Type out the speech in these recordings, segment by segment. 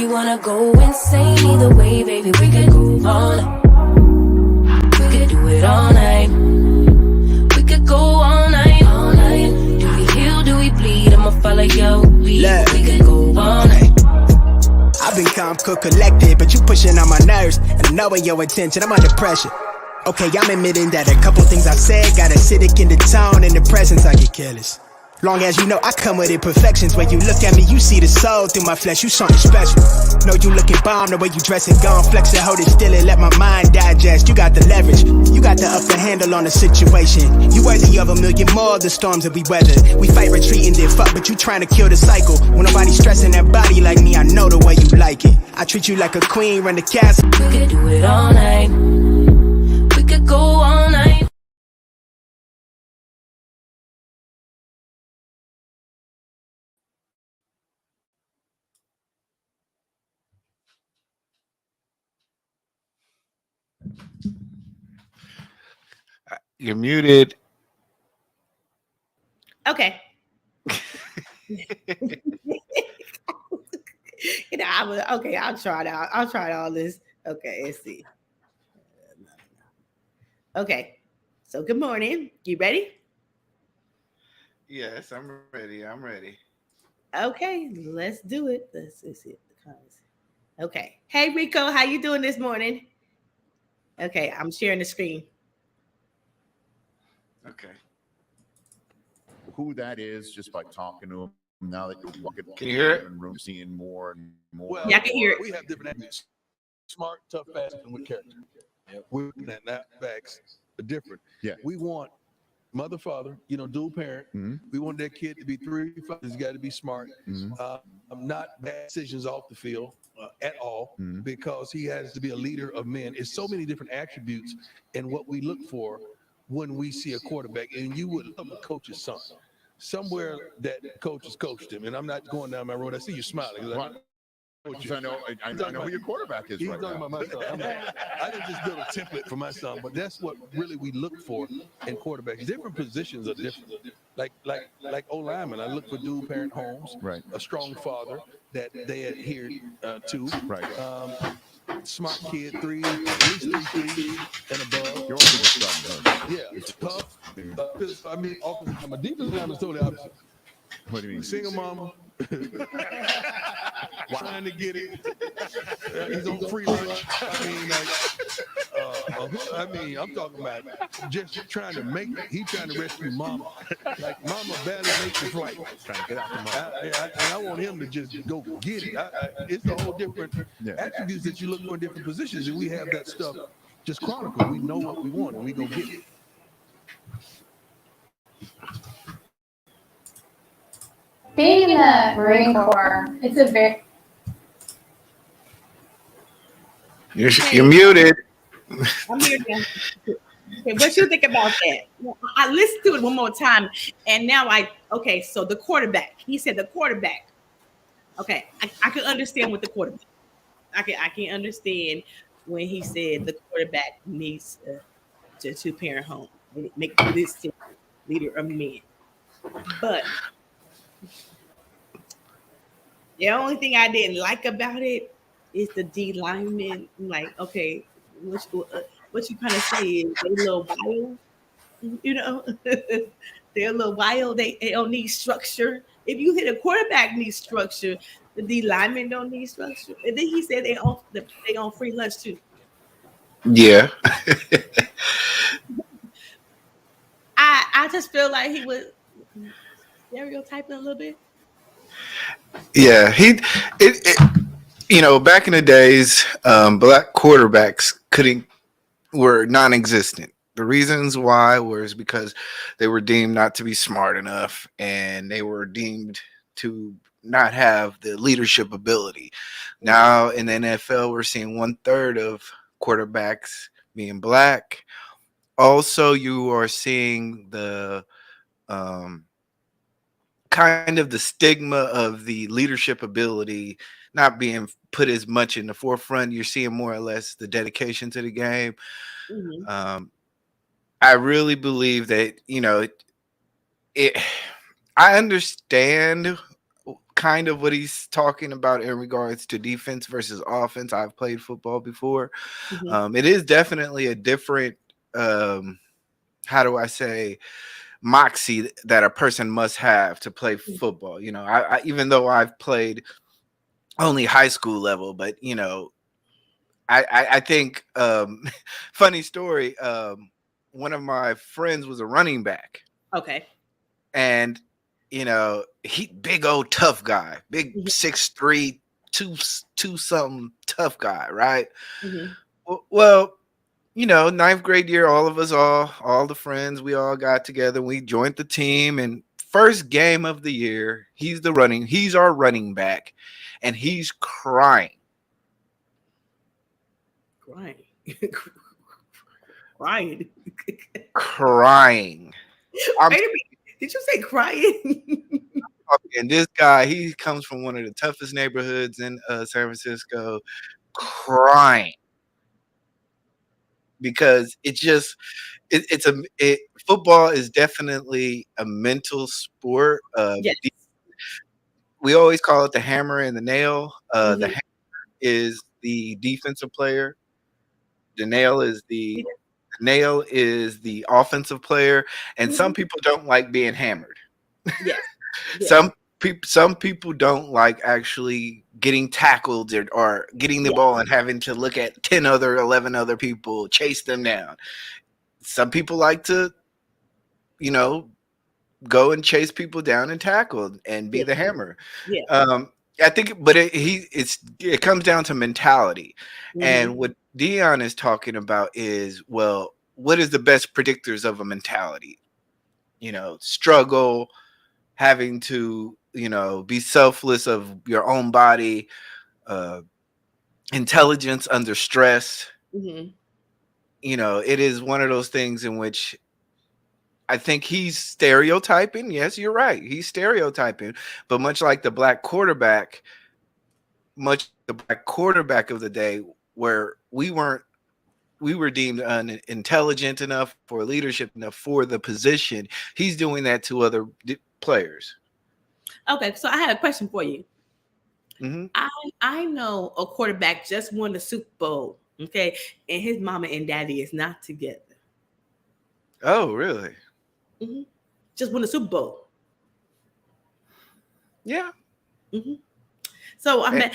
you wanna go insane, either way, baby, we could go all night. We could do it all night. We could go all night, all night. Do we heal, do we bleed? I'ma follow your lead. We could go all night. I've been calm, cool, collected, but you pushing on my nerves, and I'm knowing your intention, I'm under pressure. Okay, I'm admitting that a couple things I've said got acidic in the tone, in the presence I get careless. Long as you know I come with imperfections. When you look at me, you see the soul through my flesh. You something special. Know you looking bomb, the way you dress and gone. Flex it, hold it still and let my mind digest. You got the leverage, you got the upper handle on the situation. You worthy of a million more of the storms that we weather. We fight retreating, then fuck, but you trying to kill the cycle. When nobody's stressing that body like me, I know the way you like it. I treat you like a queen, run the castle. We could do it all night. We could go all night. You're muted. Okay. I'll try it out. I'll try all this. Okay, let's see. Okay. So good morning. You ready? Yes, I'm ready. I'm ready. Okay, let's do it. Let's see. Okay. Hey Rico, how you doing this morning? Okay, I'm sharing the screen. Okay. Who that is just by talking to him. Now that you're walking, Can you hear it? Room, seeing more and more. Well, Yeah, I can hear it. We have different attributes: smart, tough, fast, and with character. We're looking at that facts are different. Yeah. We want mother, father, dual parent. Mhm. We want that kid to be 3-5. He's got to be smart. Mhm. Not bad decisions off the field at all, Mhm. because he has to be a leader of men. It's so many different attributes and what we look for when we see a quarterback. And you would love a coach's son. Somewhere that coach has coached him, and I'm not going down my road. I see you smiling. Right. I know who your quarterback is He's right talking now. about my son. I didn't just build a template for my son, but that's what really we look for in quarterbacks. Different positions are different. Like O lineman, I look for dual parent homes, Right. a strong father that they adhere to, Right. Smart kid, at least 3 and above. You're also just starting. Yeah, tough. I'm a defensive lineman is totally opposite. What do you mean? Single mama. Trying to get it. He's on free lunch. I'm talking about just trying to make it. He's trying to rescue mama. Like mama barely makes the flight. Trying to get out the mud. And I want him to just go get it. It's a whole different attributes that you look for in different positions, and we have that stuff just chronicled. We know what we want, and we go get it. Being in the Marine Corps, it's a very... You're muted. I'm here now. Okay, what you think about that? I listened to it one more time, and now so the quarterback. He said the quarterback. Okay, I can understand with the quarterback. I can understand when he said the quarterback needs to two-parent home, make this leader of men. But the only thing I didn't like about it is the D linemen. Like, okay, what you kind of say is they a little wild, they're a little wild. They don't need structure. If you hit a quarterback needs structure, the D linemen don't need structure. And then he said they on free lunch too. Yeah. I just feel like he was stereotyping a little bit. Yeah, back in the days, black quarterbacks were non-existent. The reasons why was because they were deemed not to be smart enough, and they were deemed to not have the leadership ability. Now in the NFL, we're seeing 1/3 of quarterbacks being black. Also, you are seeing the kind of the stigma of the leadership ability not being put as much in the forefront. You're seeing more or less the dedication to the game. Mm-hmm. I really believe that, I understand kind of what he's talking about in regards to defense versus offense. I've played football before. Mhm. It is definitely a different, um, how do I say, moxie that a person must have to play football. You know, I even though I've played only high school level, but you know, I think funny story. One of my friends was a running back, Okay. and you know, he big old tough guy, big Mhm. 6'3", two something tough guy, right? Mhm. Well, you know, ninth grade year, all of us, all the friends, we all got together. We joined the team, and first game of the year, he's our running back, and he's crying, Crying. Crying. crying. I'm Wait a minute. Did you say crying? talking, this guy, he comes from one of the toughest neighborhoods in San Francisco, crying because football is definitely a mental sport. Yes. We always call it the hammer and the nail. The Mhm. hammer is the defensive player. The nail is the offensive player, and some Mhm. people don't like being hammered. Yes. Yes. Some people don't like actually getting tackled or getting the Yes. ball and having to look at 11 other people chase them down. Some people like to, you know, go and chase people down and tackle and be Yes. the hammer. Yes. I think, but it comes down to mentality, and Mhm. what Dion is talking about is, well, what is the best predictors of a mentality? You know, struggle, having to, you know, be selfless of your own body, uh, intelligence under stress. Mhm. You know, it is one of those things in which I think he's stereotyping. Yes, you're right. He's stereotyping, but much the black quarterback of the day, where we were deemed unintelligent enough for leadership enough for the position. He's doing that to other players. Okay, so I had a question for you. Hmm. I I know a quarterback just won the Super Bowl, okay, and his mama and daddy is not together. Oh, really? Hmm. Just won the Super Bowl. Yeah. Hmm. So Eh,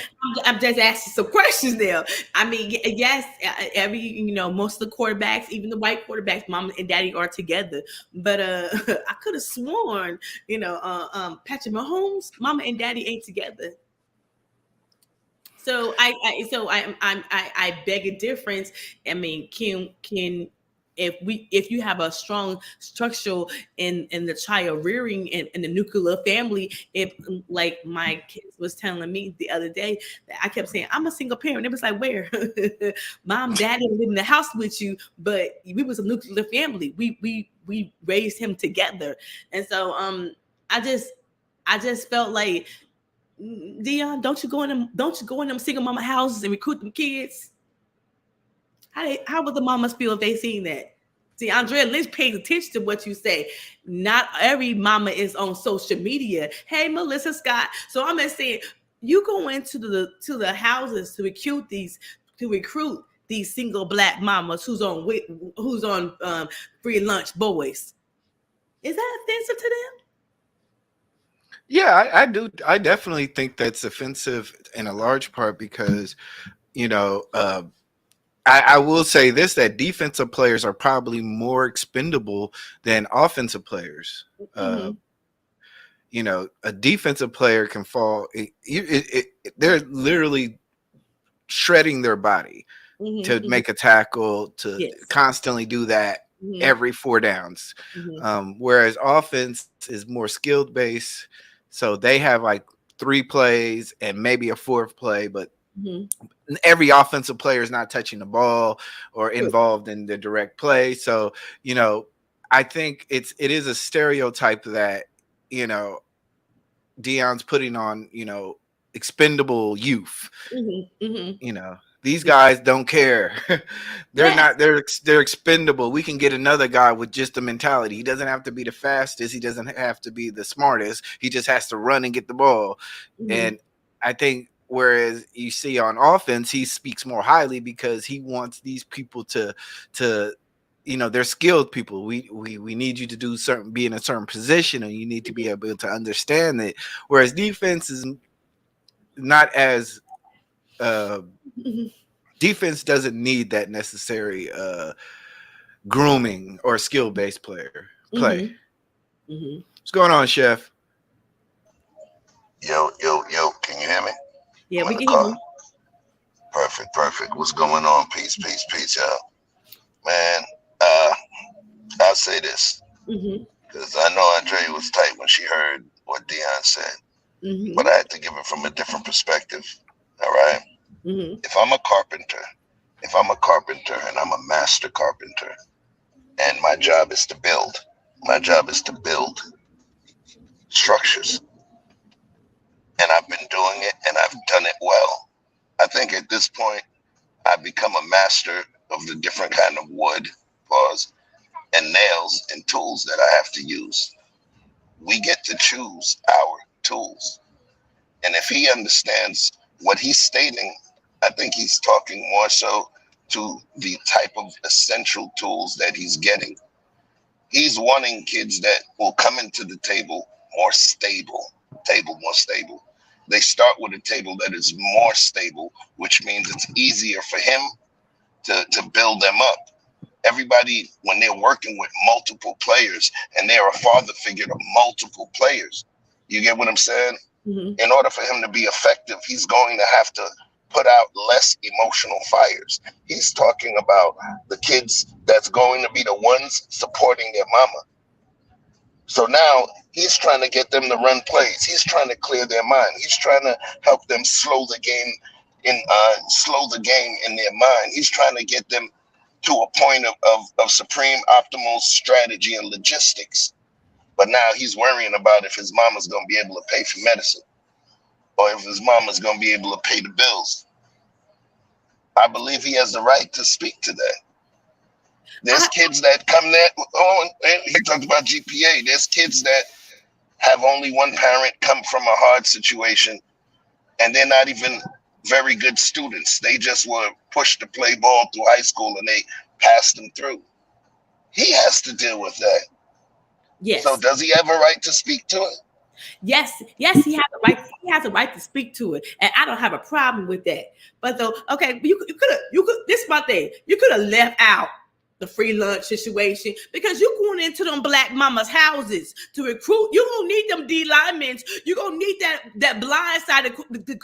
I'm just asking some questions there. I mean, yes, every most of the quarterbacks, even the white quarterbacks, mom and daddy are together. But I could have sworn, Patrick Mahomes, mama and daddy ain't together. So I beg a difference. I mean, can if you have a strong structure in the child rearing in the nuclear family, if like my kids was telling me the other day that I kept saying I'm a single parent. It was like, where mom, daddy live in the house with you, but we was a nuclear family. We raised him together, and so I just felt like, Dion, don't you go in them single mama houses and recruit them kids? How would the mamas feel if they seen that? See, Andrea Lynch pays attention to what you say. Not every mama is on social media. Hey, Melissa Scott. So I'm just saying, you go into the houses to recruit these single black mamas who's on free lunch boys. Is that offensive to them? yeah, I do. I definitely think that's offensive in a large part because, you know, I will say this, that defensive players are probably more expendable than offensive players. Uh, Mm-hmm. you know, a defensive player can fall. They're literally shredding their body Mm-hmm. to Mm-hmm. make a tackle, to Yes. constantly do that Mm-hmm. every four downs. Mm-hmm. Whereas offense is more skilled based. So they have like three plays and maybe a fourth play, but Mm-hmm. every offensive player is not touching the ball or True. involved in the direct play. So, you know, I think it is a stereotype that, you know, Dion's putting on, you know, expendable youth, Mm-hmm. Mm-hmm. you know. These guys don't care. They're Yes. not. They're expendable. We can get another guy with just the mentality. He doesn't have to be the fastest. He doesn't have to be the smartest. He just has to run and get the ball. Mhm. And I think whereas you see on offense, he speaks more highly because he wants these people to they're skilled people. We need you to do certain, be in a certain position, and you need to be able to understand it. Whereas defense is not as uh Mhm. defense doesn't need that necessary grooming or skill based play. Mhm. Mhm. What's going on, Chef? Yo, yo, yo, can you hear me? Yeah, I'm we in the can hear car. you. Perfect, perfect. What's going on? Peace, peace, peace, y'all. Man, uh, I'll say this, Mhm. because I know Andrea was tight when she heard what Dion said, but Mhm. I had to give it from a different perspective. All right? Mhm. If I'm a carpenter, if I'm a carpenter and I'm a master carpenter, and my job is to build, my job is to build structures, and I've been doing it and I've done it well. I think at this point, I've become a master of the different kind of wood, pause, and nails and tools that I have to use. We get to choose our tools. And if he understands what he's stating, I think he's talking more so to the type of essential tools that he's getting. He's wanting kids that will come into the table more stable. They start with a table that is more stable, which means it's easier for him to build them up. Everybody, when they're working with multiple players and they're a father figure to multiple players, you get what I'm saying? Mhm. In order for him to be effective, he's going to have to put out less emotional fires. He's talking about the kids that's going to be the ones supporting their mama. So now he's trying to get them to run plays. He's trying to clear their mind. He's trying to help them slow the game in their mind. He's trying to get them to a point of supreme optimal strategy and logistics. But now he's worrying about if his mama's going to be able to pay for medicine or if his mama's going to be able to pay the bills. I believe he has the right to speak to that. There's I kids that come there. Oh, and he talked about GPA. There's kids that have only one parent come from a hard situation and they're not even very good students. They just were pushed to play ball through high school and they passed them through. He has to deal with that. So yes. does he have a right to speak to it? Yes, yes, he has a right. He has a right to speak to it, and I don't have a problem with that. But though, okay, you could. This is my thing. You could have left out the free lunch situation because you going into them black mamas' houses to recruit. You gonna need them D linemen. You gonna need that blind side to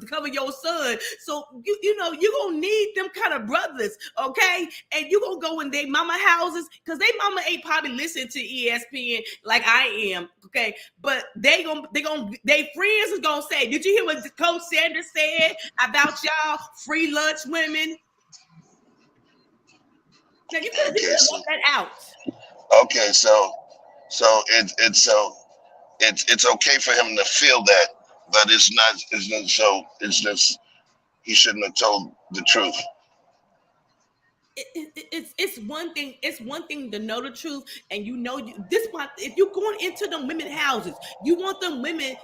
cover your son. So you gonna need them kind of brothers, okay? And you gonna go in their mama houses because they mama ain't probably listening to ESPN like I am, okay? But they friends is gonna say, did you hear what Coach Sanders said about y'all free lunch women? Now you could have Okay, so left that out. okay, so it's okay for him to feel that, but it's not so it's just he shouldn't have told the truth. It's one thing. It's one thing to know the truth, and this part. If you're going into them women houses, you want them women.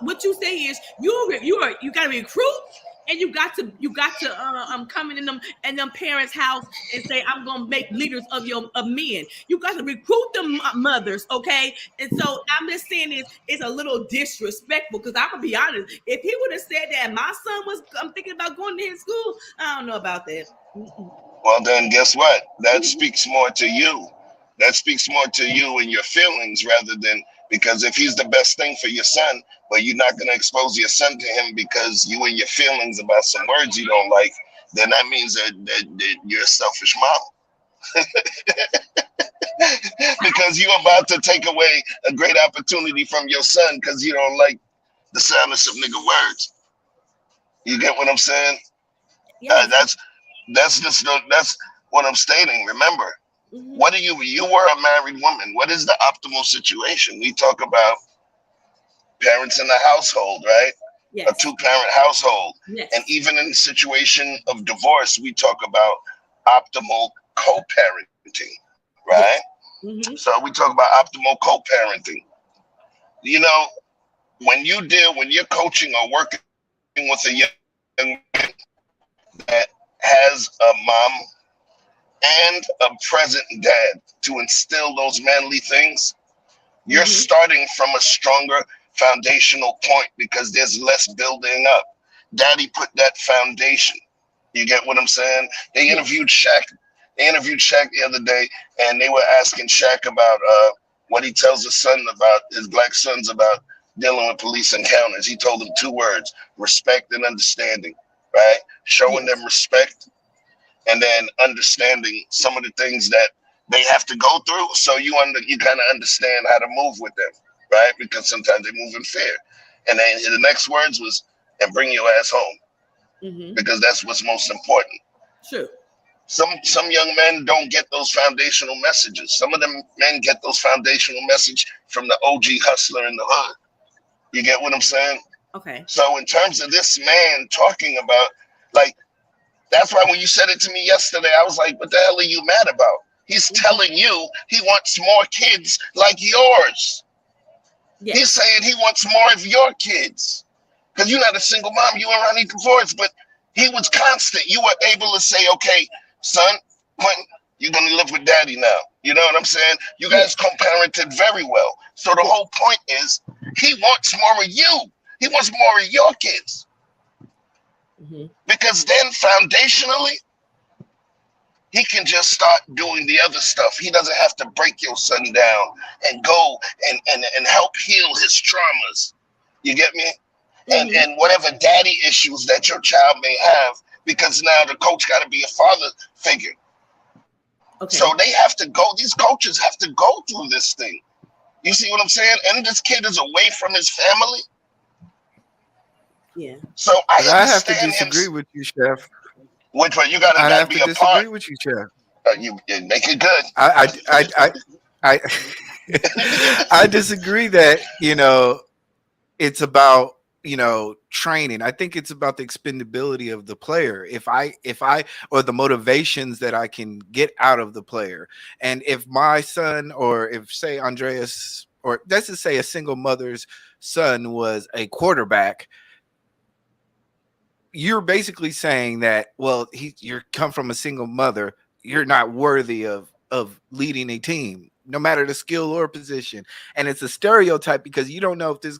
What you say is you got to recruit, and you got to come in them parents' house and say I'm gonna make leaders of men. You got to recruit them mothers, okay? And so I'm just saying it's a little disrespectful because I'm gonna be honest. If he would have said that my son was I'm thinking about going to his school, I don't know about that. Mm-mm. Well, then guess what? That speaks more to you. That speaks more to you and your feelings rather than because if he's the best thing for your son, but you're not going to expose your son to him because you and your feelings about some words you don't like, then that means that you're a selfish mom because you're about to take away a great opportunity from your son because you don't like the sound of some nigga words. You get what I'm saying? Yes. That's what I'm stating. Remember, Mm-hmm. what are you were a married woman. What is the optimal situation? We talk about parents in the household, right? Yes. a two-parent household. Yes. And even in the situation of divorce, we talk about optimal co-parenting, right? Mm-hmm. So we talk about optimal co-parenting. You know, when you're coaching or working with a young man that has a mom and a present dad to instill those manly things, you're starting from a stronger foundational point because there's less building up. Daddy put that foundation. You get what I'm saying? They interviewed Shaq. They interviewed Shaq the other day, and they were asking Shaq about what he tells his black sons about dealing with police encounters. He told them 2 words: respect and understanding. Right? Showing them respect, and then understanding some of the things that they have to go through, so you kind of understand how to move with them, right? Because sometimes they move in fear. And then the next words was, and bring your ass home, because that's what's most important. True. Some young men don't get those foundational messages. Some of them men get those foundational message from the OG hustler in the hood. You get what I'm saying? Okay. So in terms of this man talking about, like, that's why when you said it to me yesterday, I was like, what the hell are you mad about? He's telling you he wants more kids like yours. Yes. He's saying he wants more of your kids. Because you're not a single mom, you and Ronnie divorced, but he was constant. You were able to say, okay, son, Quentin, you're going to live with daddy now. You know what I'm saying? You guys co-parented very well. So the whole point is he wants more of you. He wants more of your kids. Because then foundationally, he can just start doing the other stuff. He doesn't have to break your son down and go and help heal his traumas. You get me? And whatever daddy issues that your child may have, because now the coach got to be a father figure. Okay. So they have to go, these coaches have to go through this thing. You see what I'm saying? And this kid is away from his family. Yeah. So I have to disagree with you, Chef. Which one? You gotta have be to a disagree part. with you, Chef. You make it good. I I disagree that, it's about, training. I think it's about the expendability of the player. If I or the motivations that I can get out of the player. And if my son, or if say Andreas, or let's just say a single mother's son was a quarterback, you're basically saying that, well, you come from a single mother, you're not worthy of leading a team, no matter the skill or position. And it's a stereotype because you don't know if this,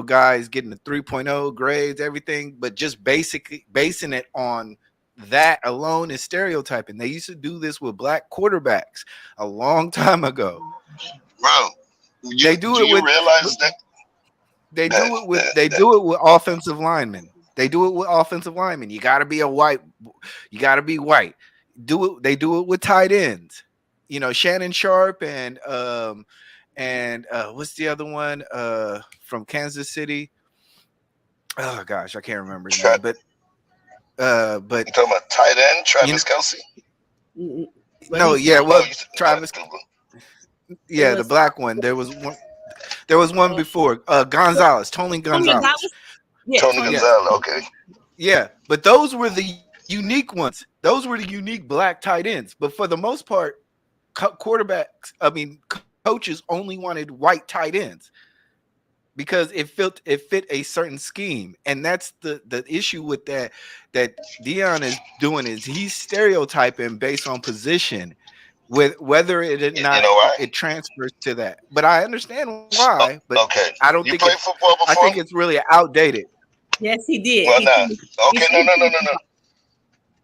guy is getting a 3.0 grades, everything, but just basically basing it on that alone is stereotyping. They used to do this with black quarterbacks a long time ago. Bro, they do it with offensive linemen. They do it with offensive linemen. You got to be white. They do it with tight ends. Shannon Sharp and what's the other one from Kansas City? Oh gosh, I can't remember his name. But you talking about tight end Travis Kelce? No, yeah, well, Travis. Yeah, the black one. There was one before. Gonzalez, Tony Gonzalez. Yeah, Tony Gonzalez, okay. Yeah, but those were the unique ones. Those were the unique black tight ends. But for the most part, coaches only wanted white tight ends because it fit a certain scheme. And that's the issue with that Dion is doing, is he's stereotyping based on position, with whether it or not it transfers to that. But I understand why. But okay. I don't think played football before? I think it's really outdated. Yes, he did. Well, okay, no.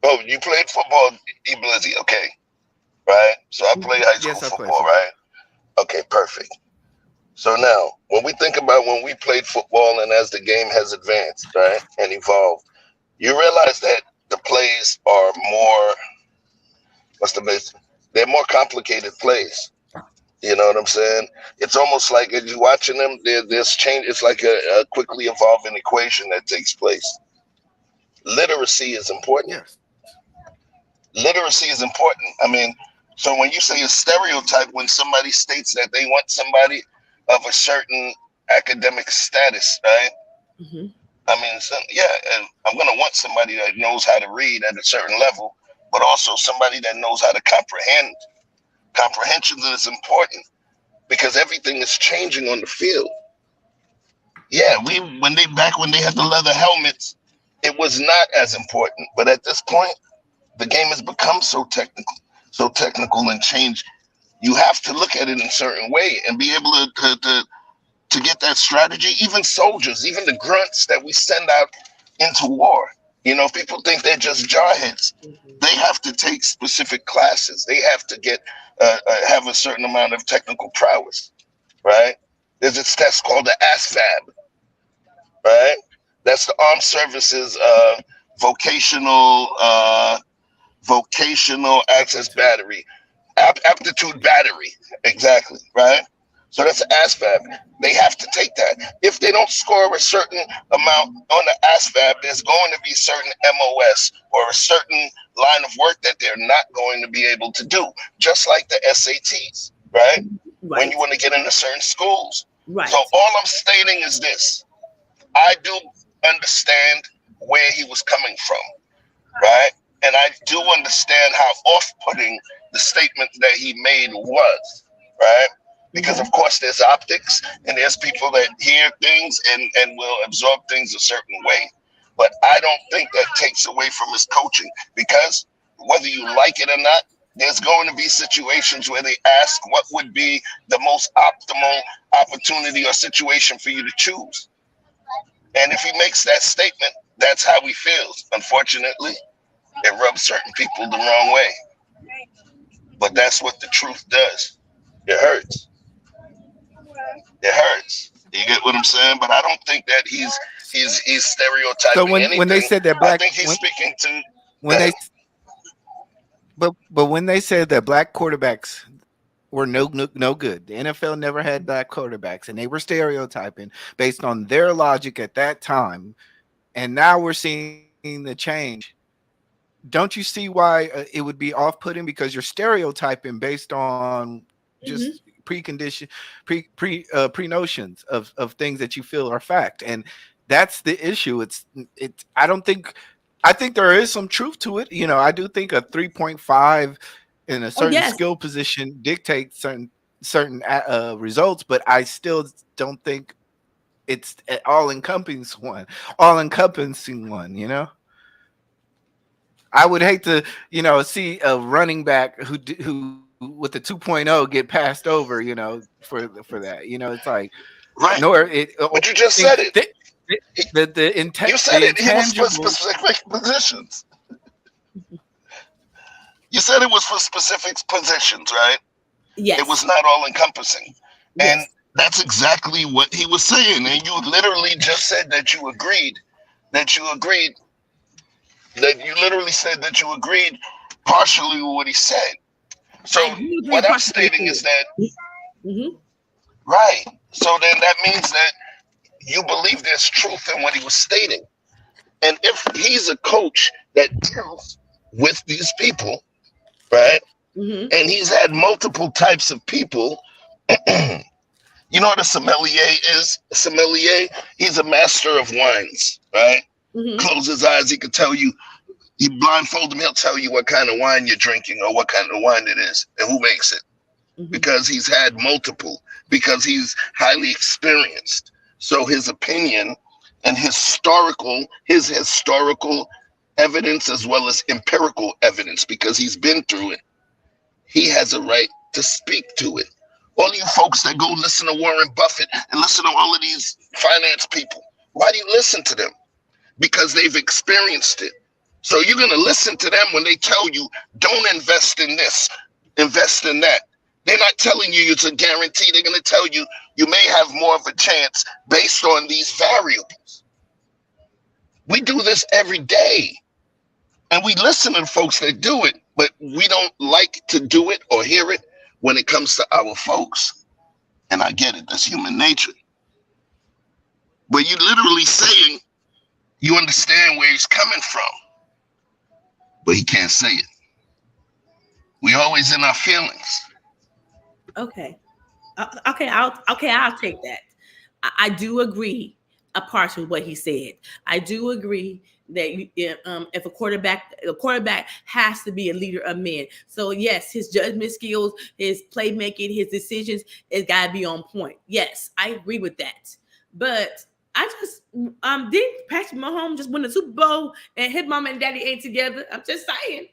Oh, you played football, Blizzy. Okay, right. So I played high school football, right? Okay, perfect. So now, when we think about when we played football and as the game has advanced, right, and evolved, you realize that the plays are more. What's the base? They're more complicated plays. You know what I'm saying? It's almost like as you're watching them, there's change. It's like a quickly evolving equation that takes place. Literacy is important. Yes. Literacy is important. I mean, so when you say a stereotype, when somebody states that they want somebody of a certain academic status, right? I mean, yeah, and I'm going to want somebody that knows how to read at a certain level, but also somebody that knows how to comprehend. Comprehension is important because everything is changing on the field. Yeah, when they had the leather helmets, it was not as important. But at this point, the game has become so technical and changed. You have to look at it in a certain way and be able to get that strategy. Even soldiers, even the grunts that we send out into war, people think they're just jarheads. They have to take specific classes. They have to have a certain amount of technical prowess, right? There's this test called the ASVAB, right? That's the Armed Services vocational vocational access battery, aptitude battery, exactly, right? So that's an ASVAB. They have to take that. If they don't score a certain amount on the ASVAB, there's going to be certain MOS or a certain line of work that they're not going to be able to do, just like the SATs, right? When you want to get into certain schools. Right. So all I'm stating is this. I do understand where he was coming from, right? And I do understand how off-putting the statement that he made was, right? Because of course there's optics and there's people that hear things and will absorb things a certain way. But I don't think that takes away from his coaching, because whether you like it or not, there's going to be situations where they ask what would be the most optimal opportunity or situation for you to choose. And if he makes that statement, that's how he feels. Unfortunately, it rubs certain people the wrong way. But that's what the truth does. It hurts. It hurts. You get what I'm saying? But I don't think that he's stereotyping So anything. when they said that I think he's speaking to when they but when they said that black quarterbacks were no good, the NFL never had black quarterbacks, and they were stereotyping based on their logic at that time, and now we're seeing the change. Don't you see why it would be off-putting, because you're stereotyping based on just precondition pre notions of things that you feel are fact, and that's the issue. It's I think there is some truth to it. I do think a 3.5 in a certain skill position dictates certain results, but I still don't think it's an all encompassing one. I would hate to, see a running back who with the 2.0 get passed over, for that. It's like, right. nor it. But you just said it. You said it. He was for specific positions. You said it was for specific positions, right? Yes. It was not all encompassing. Yes. And that's exactly what he was saying. And you literally just said that you agreed. That you literally said that you agreed partially with what he said. So what I'm stating is that, right. So then that means that you believe there's truth in what he was stating. And if he's a coach that deals with these people, right? And he's had multiple types of people. You know what a sommelier is? A sommelier, he's a master of wines, right? Close his eyes, he could tell you. You blindfold him, he'll tell you what kind of wine you're drinking or what kind of wine it is and who makes it. Because he's had multiple, because he's highly experienced. So his opinion and historical evidence as well as empirical evidence, because he's been through it, he has a right to speak to it. All you folks that go listen to Warren Buffett and listen to all of these finance people, why do you listen to them? Because they've experienced it. So you're going to listen to them when they tell you, don't invest in this, invest in that. They're not telling you it's a guarantee. They're going to tell you you may have more of a chance based on these variables. We do this every day. And we listen to folks that do it, but we don't like to do it or hear it when it comes to our folks. And I get it. That's human nature. But you're literally saying you understand where he's coming from. But he can't say it. We always in our feelings. Okay. I'll take that. I do agree apart from what he said. I do agree that if a quarterback has to be a leader of men. So yes, his judgment skills, his playmaking, his decisions, it's got to be on point. Yes, I agree with that. But I just didn't Patrick Mahomes just win the Super Bowl and his mom and daddy ain't together? I'm just saying.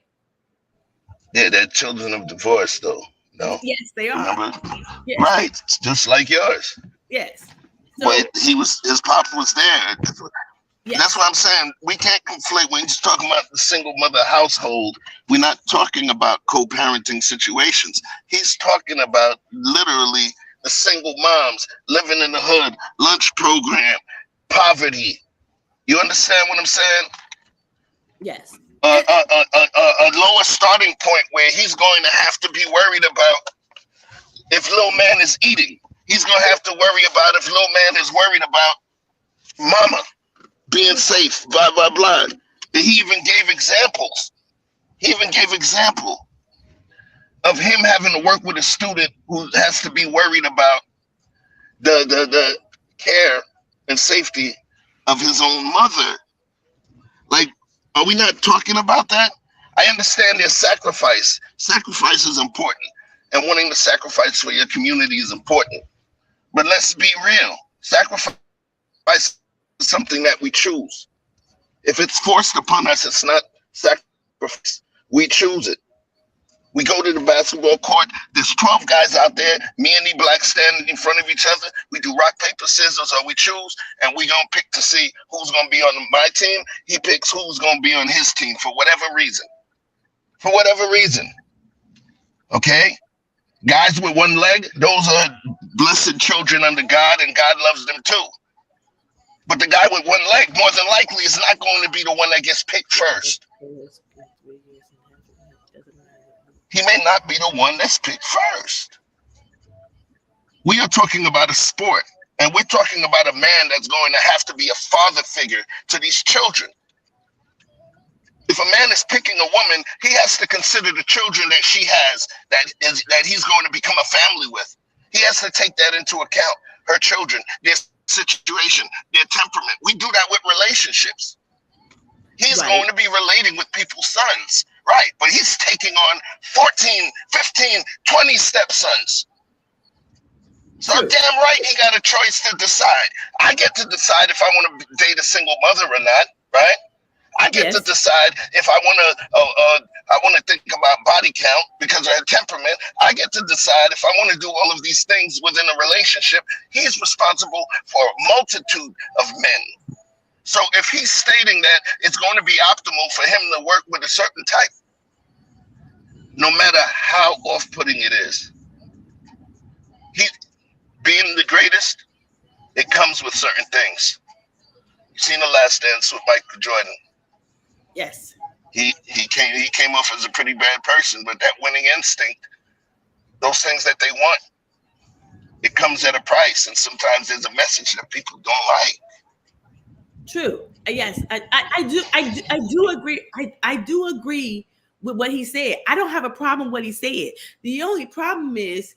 Yeah, they're children of divorce, though. No, Yes, they are. remember? Yes. Right, just like yours. Yes. So, But his papa was there. yes. That's what I'm saying. We can't conflate when he's talking about the single mother household. We're not talking about co-parenting situations. He's talking about literally the single moms living in the hood, lunch program, poverty. You understand what I'm saying? Yes. A lower starting point where he's going to have to be worried about if little man is eating. He's going to have to worry about if little man is worried about mama being safe, blah, blah, blah. And he even gave examples. He even gave example of him having to work with a student who has to be worried about the care and safety of his own mother. Like, are we not talking about that? I understand their sacrifice. Sacrifice is important. And wanting to sacrifice for your community is important. But let's be real. Sacrifice is something that we choose. If it's forced upon us, it's not sacrifice. We choose it. We go to the basketball court. There's 12 guys out there, me and E-Black standing in front of each other. We do rock, paper, scissors, or we choose, and we going to pick to see who's going to be on my team. He picks who's going to be on his team for whatever reason. For whatever reason. Okay? Guys with one leg, those are blessed children under God, and God loves them too. But the guy with one leg, more than likely, is not going to be the one that gets picked first. He may not be the one that's picked first. We are talking about a sport, and we're talking about a man that's going to have to be a father figure to these children. If a man is picking a woman, he has to consider the children that she has, that he's going to become a family with. He has to take that into account. Her children, their situation, their temperament. We do that with relationships. He's going to be relating with people's sons, right? But he's taking on 14, 15, 20 stepsons. So damn right he got a choice to decide. I get to decide if I want to date a single mother or not, right? I get to decide if I want to think about body count because of her temperament. I get to decide if I want to do all of these things within a relationship. He's responsible for a multitude of men. So if he's stating that it's going to be optimal for him to work with a certain type, no matter how off-putting it is, he being the greatest, it comes with certain things. You seen The Last Dance with Michael Jordan? Yes. He came off as a pretty bad person, but that winning instinct, those things that they want, it comes at a price, and sometimes there's a message that people don't like. True. Yes, I do agree. I do agree with what he said. I don't have a problem with what he said. The only problem is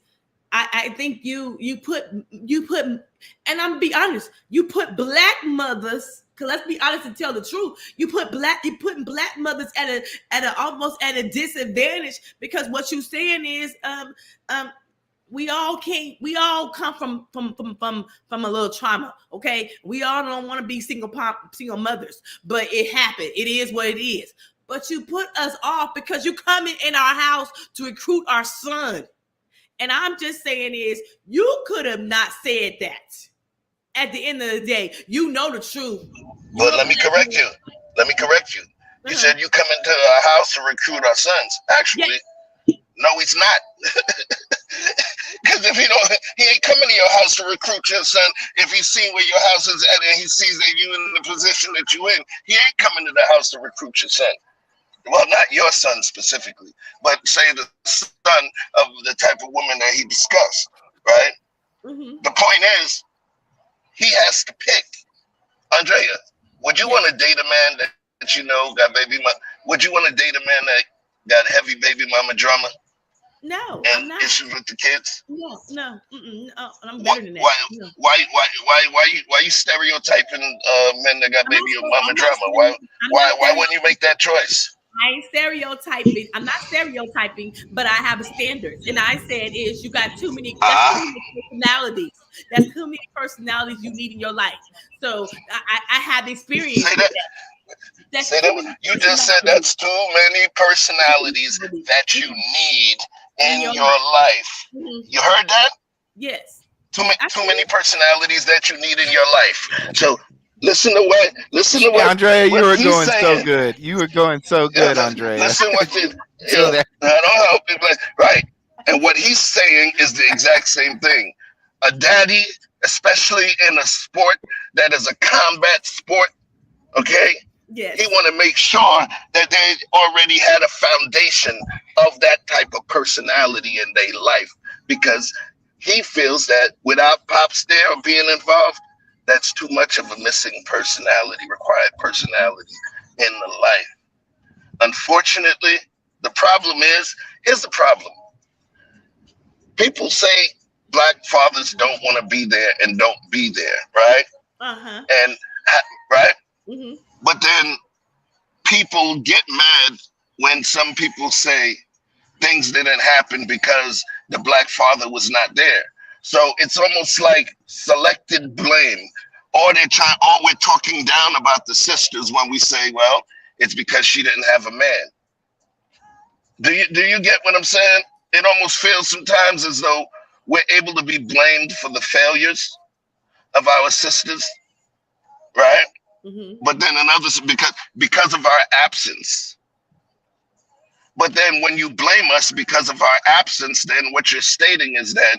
I think you put, and I'm be honest, you put black mothers, because let's be honest and tell the truth, you're putting black mothers at a almost at a disadvantage, because what you're saying is we all come from a little trauma, okay? We all don't want to be single mothers, but it happened. It is what it is. But you put us off because you coming in our house to recruit our son. And I'm just saying is, you could have not said that. At the end of the day, you know the truth. But let me correct you. You said you come into our house to recruit our sons. Actually, no, he's not. Because if he ain't coming to your house to recruit your son. If he's seen where your house is at and he sees that you in the position that you in, he ain't coming to the house to recruit your son. Well, not your son specifically, but say the son of the type of woman that he discussed, right? Mm-hmm. The point is, he has to pick. Andrea, would you want to date a man that you know got baby mama? Would you want to date a man that got heavy baby mama drama? No, I'm and not. issues with the kids? No. I'm Why better than that. why No. why you stereotyping men that got I'm baby not, mama I'm not, drama? I'm not Why wouldn't you make that choice? I ain't stereotyping. I'm not stereotyping, but I have a standards. And I said is you got too many. That's too Ah, many personalities. That's too many personalities you need in your life. So I have experience say with that. that. That's Say too that. many You just said personalities that's too many personalities that you need in in your your life. life. Mhm. You heard that? Yes. Too many personalities that you need in your life. So listen to Andrea, you what were he's going so saying. good. You were going so Yeah, good, Andrea. listen what you, So that I don't help it, but right. And what he's saying is the exact same thing. A daddy, especially in a sport that is a combat sport, okay? He Yes. want to make sure that they already had a foundation of that type of personality in their life because he feels that without pops there being involved, that's too much of a missing personality, required personality in the life. Unfortunately, the problem is here's the problem. People say black fathers don't want to be there and don't be there, right? Uh-huh. And right, Hmm. but then people get mad when some people say things didn't happen because the black father was not there. So it's almost like selected blame. Or they're trying, or we're talking down about the sisters when we say, well, it's because she didn't have a man. Do you get what I'm saying? It almost feels sometimes as though we're able to be blamed for the failures of our sisters, right? Hmm. But then in others because of our absence. But then when you blame us because of our absence, then what you're stating is that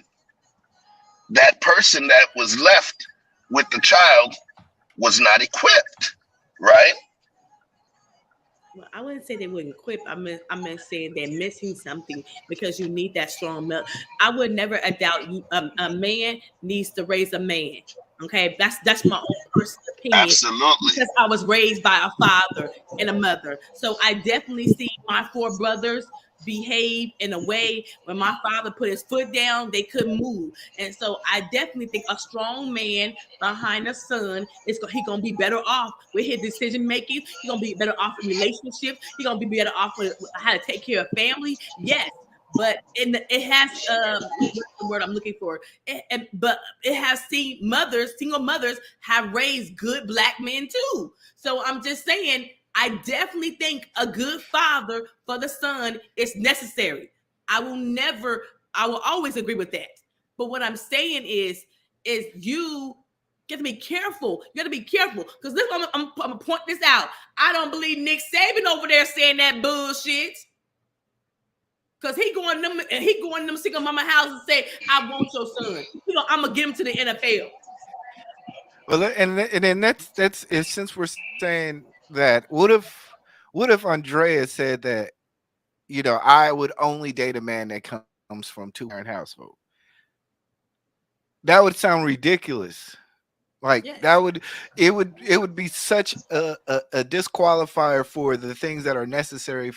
that person that was left with the child was not equipped, right? Well, I wouldn't say they wouldn't quit. I meant saying they're missing something because you need that strong milk. I would never doubt you. A man needs to raise a man. Okay, that's my own personal opinion Absolutely. because I was raised by a father and a mother. So I definitely see my four brothers behave in a way when my father put his foot down, they couldn't move. And so I definitely think a strong man behind a son he gonna be better off with his decision making. He gonna be better off in relationships. He gonna be better off with how to take care of family. Yes. But it has what's the word I'm looking for? But it has seen single mothers, have raised good black men too. So I'm just saying, I definitely think a good father for the son is necessary. I will never, I will always agree with that. But what I'm saying is you got to be careful. You got to be careful because this I'm gonna point this out. I don't believe Nick Saban over there saying that bullshit. Cause he going to them single mama house and say, "I want your son." I'm gonna get him to the NFL. well, and then that's is since we're saying that, what if Andrea said that, I would only date a man that comes from two-parent household? That would sound ridiculous. Like Yes. it would be such a disqualifier for the things that are necessary,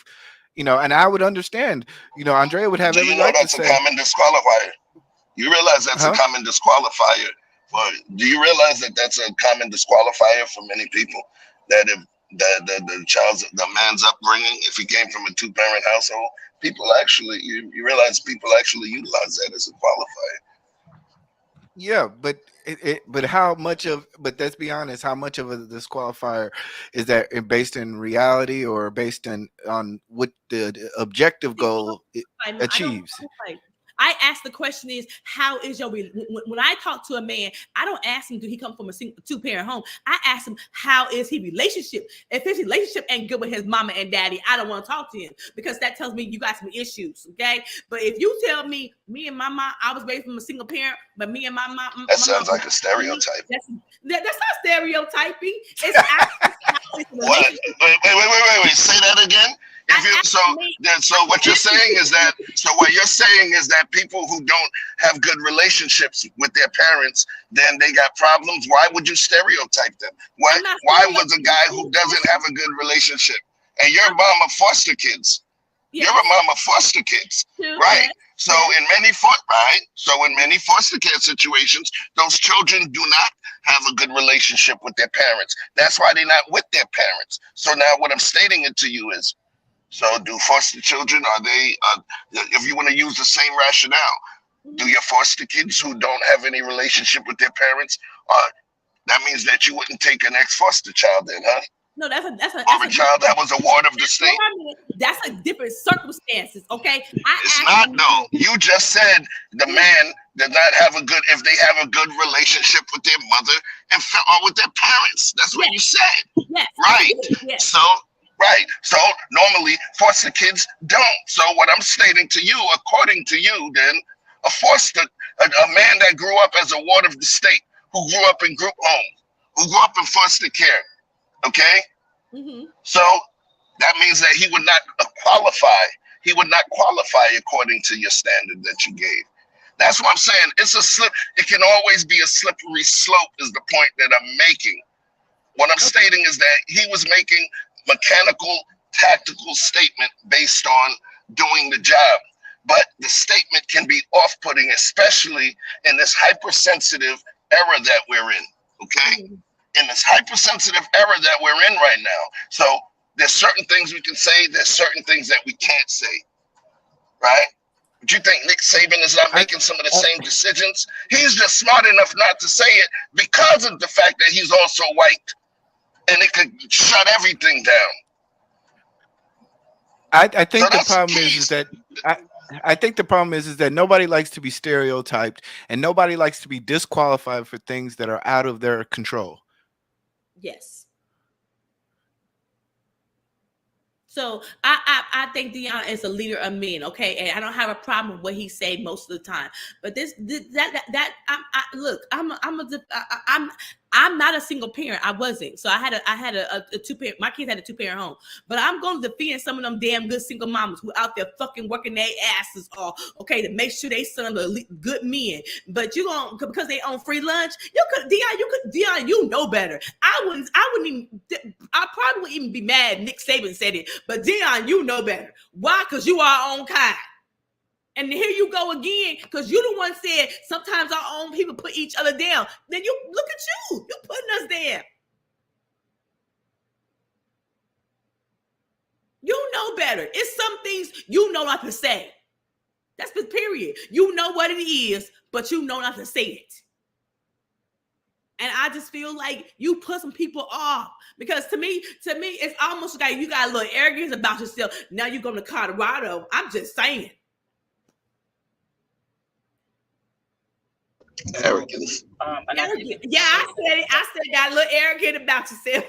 and I would understand, Andrea would have Do every you know right to that's a say, common disqualifier? You realize that's a huh? common disqualifier for? Do you realize that that's a common disqualifier for many people? That if the man's upbringing, if he came from a two-parent household, people actually you realize people actually utilize that as a qualifier. Yeah, but but how much of, but let's be honest, how much of a disqualifier is that based in reality or based on what the objective goal I don't achieves? like. I ask the question is, how is your when I talk to a man, I don't ask him, do he come from a single two-parent home? I ask him, how is he relationship? If his relationship ain't good with his mama and daddy, I don't want to talk to him because that tells me you got some issues. Okay. But if you tell me and my mom, I was raised from a single parent, but me and my mom, That my mom, sounds like a stereotype. that's not stereotyping. It's actually how it's a What? relationship. Wait. Say that again. If you I so me, then so what you're saying is that what you're saying is that people who don't have good relationships with their parents, then they got problems. Why would you stereotype them? I'm not Why was a guy who stereotyping. doesn't have a good relationship and your mom of foster kids? Yes. You're a mom of foster kids, Two, right? yes. So in many foster care situations, those children do not have a good relationship with their parents. That's why they're not with their parents. So now what I'm stating it to you is, so do foster children, are they, if you want to use the same rationale, do your foster kids who don't have any relationship with their parents, that means that you wouldn't take an ex-foster child then, huh? No, that's Or a child that was a ward of the state. That's a different circumstances, okay? It's not though. You just said the man does not have a good, if they have a good relationship with their mother or with their parents. That's what you said. Yes. Right. Yes. So, right. So normally foster kids don't. So what I'm stating to you, according to you, then a man that grew up as a ward of the state, who grew up in group home, who grew up in foster care, okay? So that means that he would not qualify. He would not qualify according to your standard that you gave. That's what I'm saying. It's a slip. It can always be a slippery slope is the point that I'm making. What I'm stating is that he was making mechanical, tactical statement based on doing the job. But the statement can be off-putting, especially in this hypersensitive era that we're in, okay? In this hypersensitive era that we're in right now. So there's certain things we can say, there's certain things that we can't say, right? Do you think Nick Saban is not making some of the same decisions? He's just smart enough not to say it because of the fact that he's also white, and it could shut everything down. I think the problem is that I think the problem is that nobody likes to be stereotyped, and nobody likes to be disqualified for things that are out of their control. Yes. So I think Deion is a leader of men, okay, and I don't have a problem with what he say most of the time. But I'm not a single parent. I wasn't. So I had a two parent. My kids had a 2-parent home. But I'm going to defend some of them damn good single mamas who out there fucking working their asses off, okay, to make sure they sons are good men. But you going because they own free lunch. Deion, you know better. I wouldn't even. I probably wouldn't even be mad if Nick Saban said it. But Deion, you know better. Why? Because you are our own kind. And here you go again, because you the one said sometimes our own people put each other down. Then you look at you. You're putting us there. You know better. It's some things you know not to say. That's the period. You know what it is, but you know not to say it. And I just feel like you put some people off because to me, it's almost like you got a little arrogance about yourself. Now you're going to Colorado. I'm just saying. Arrogance. Yeah, I said it. I said got a little arrogant about yourself.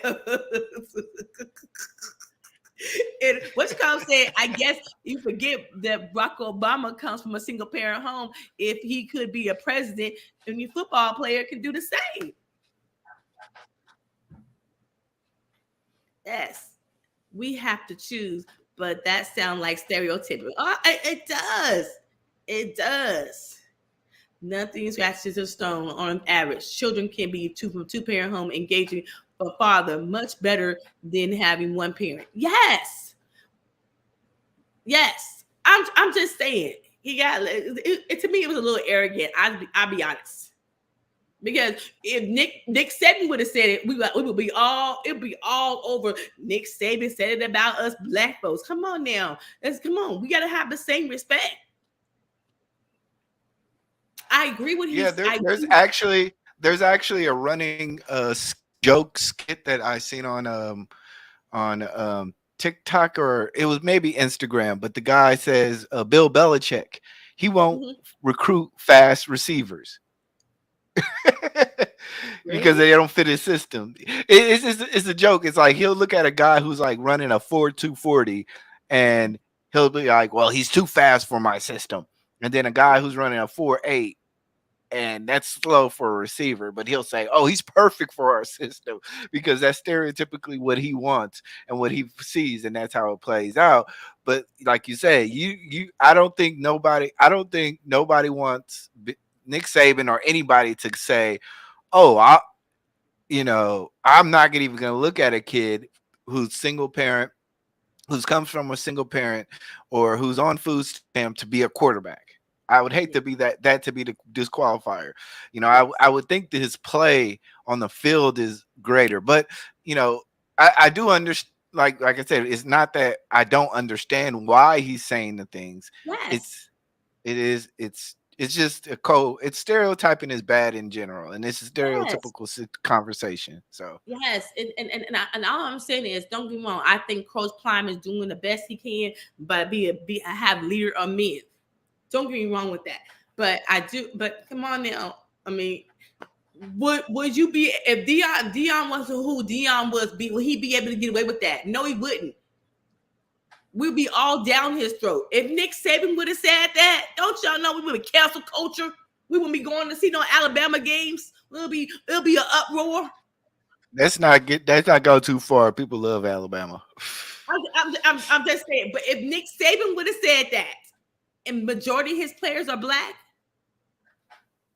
And what you call said, I guess you forget that Barack Obama comes from a single parent home. If he could be a president, any football player could do the same. Yes, we have to choose, but that sounds like stereotypical. It does. It does. Nothing scratches a stone on average. Children can be from 2-parent home engaging a father much better than having one parent. Yes. I'm just saying. He got it to me. It was a little arrogant. I'll be honest. Because if Nick Saban would have said it, it would be all over. Nick Saban said it about us black folks. Come on now. Come on. We gotta have the same respect. I agree with you. Yeah, there's actually a running joke skit that I seen on TikTok, or it was maybe Instagram, but the guy says Bill Belichick, he won't recruit fast receivers because they don't fit his system. It's a joke. It's like he'll look at a guy who's like running a 4.240 and he'll be like, well, he's too fast for my system. And then a guy who's running a 4.8 and that's slow for a receiver, but he'll say, oh, he's perfect for our system because that's stereotypically what he wants and what he sees, and that's how it plays out. But like you say, I don't think nobody wants Nick Saban or anybody to say, oh, I'm not even gonna look at a kid who's single parent who comes from a single parent or who's on food stamp to be a quarterback. I would hate to be that to be the disqualifier. I would think that his play on the field is greater, but I do understand. Like I said, it's not that I don't understand why he's saying the things. Yes. It's just it's stereotyping is bad in general, and it's a Yes. stereotypical conversation. So Yes, and all I'm saying is, don't get me wrong. I think Coach Prime is doing the best he can, but have leader of men. Don't get me wrong with that. But I do. But come on now. I mean, would you be if Dion was who Dion was? Would he be able to get away with that? No, he wouldn't. We'd be all down his throat. If Nick Saban would have said that, don't y'all know we would have cancel culture? We wouldn't be going to see no Alabama games. It'll be an uproar. let's not go too far. People love Alabama. I'm just saying. But if Nick Saban would have said that, and majority of his players are black,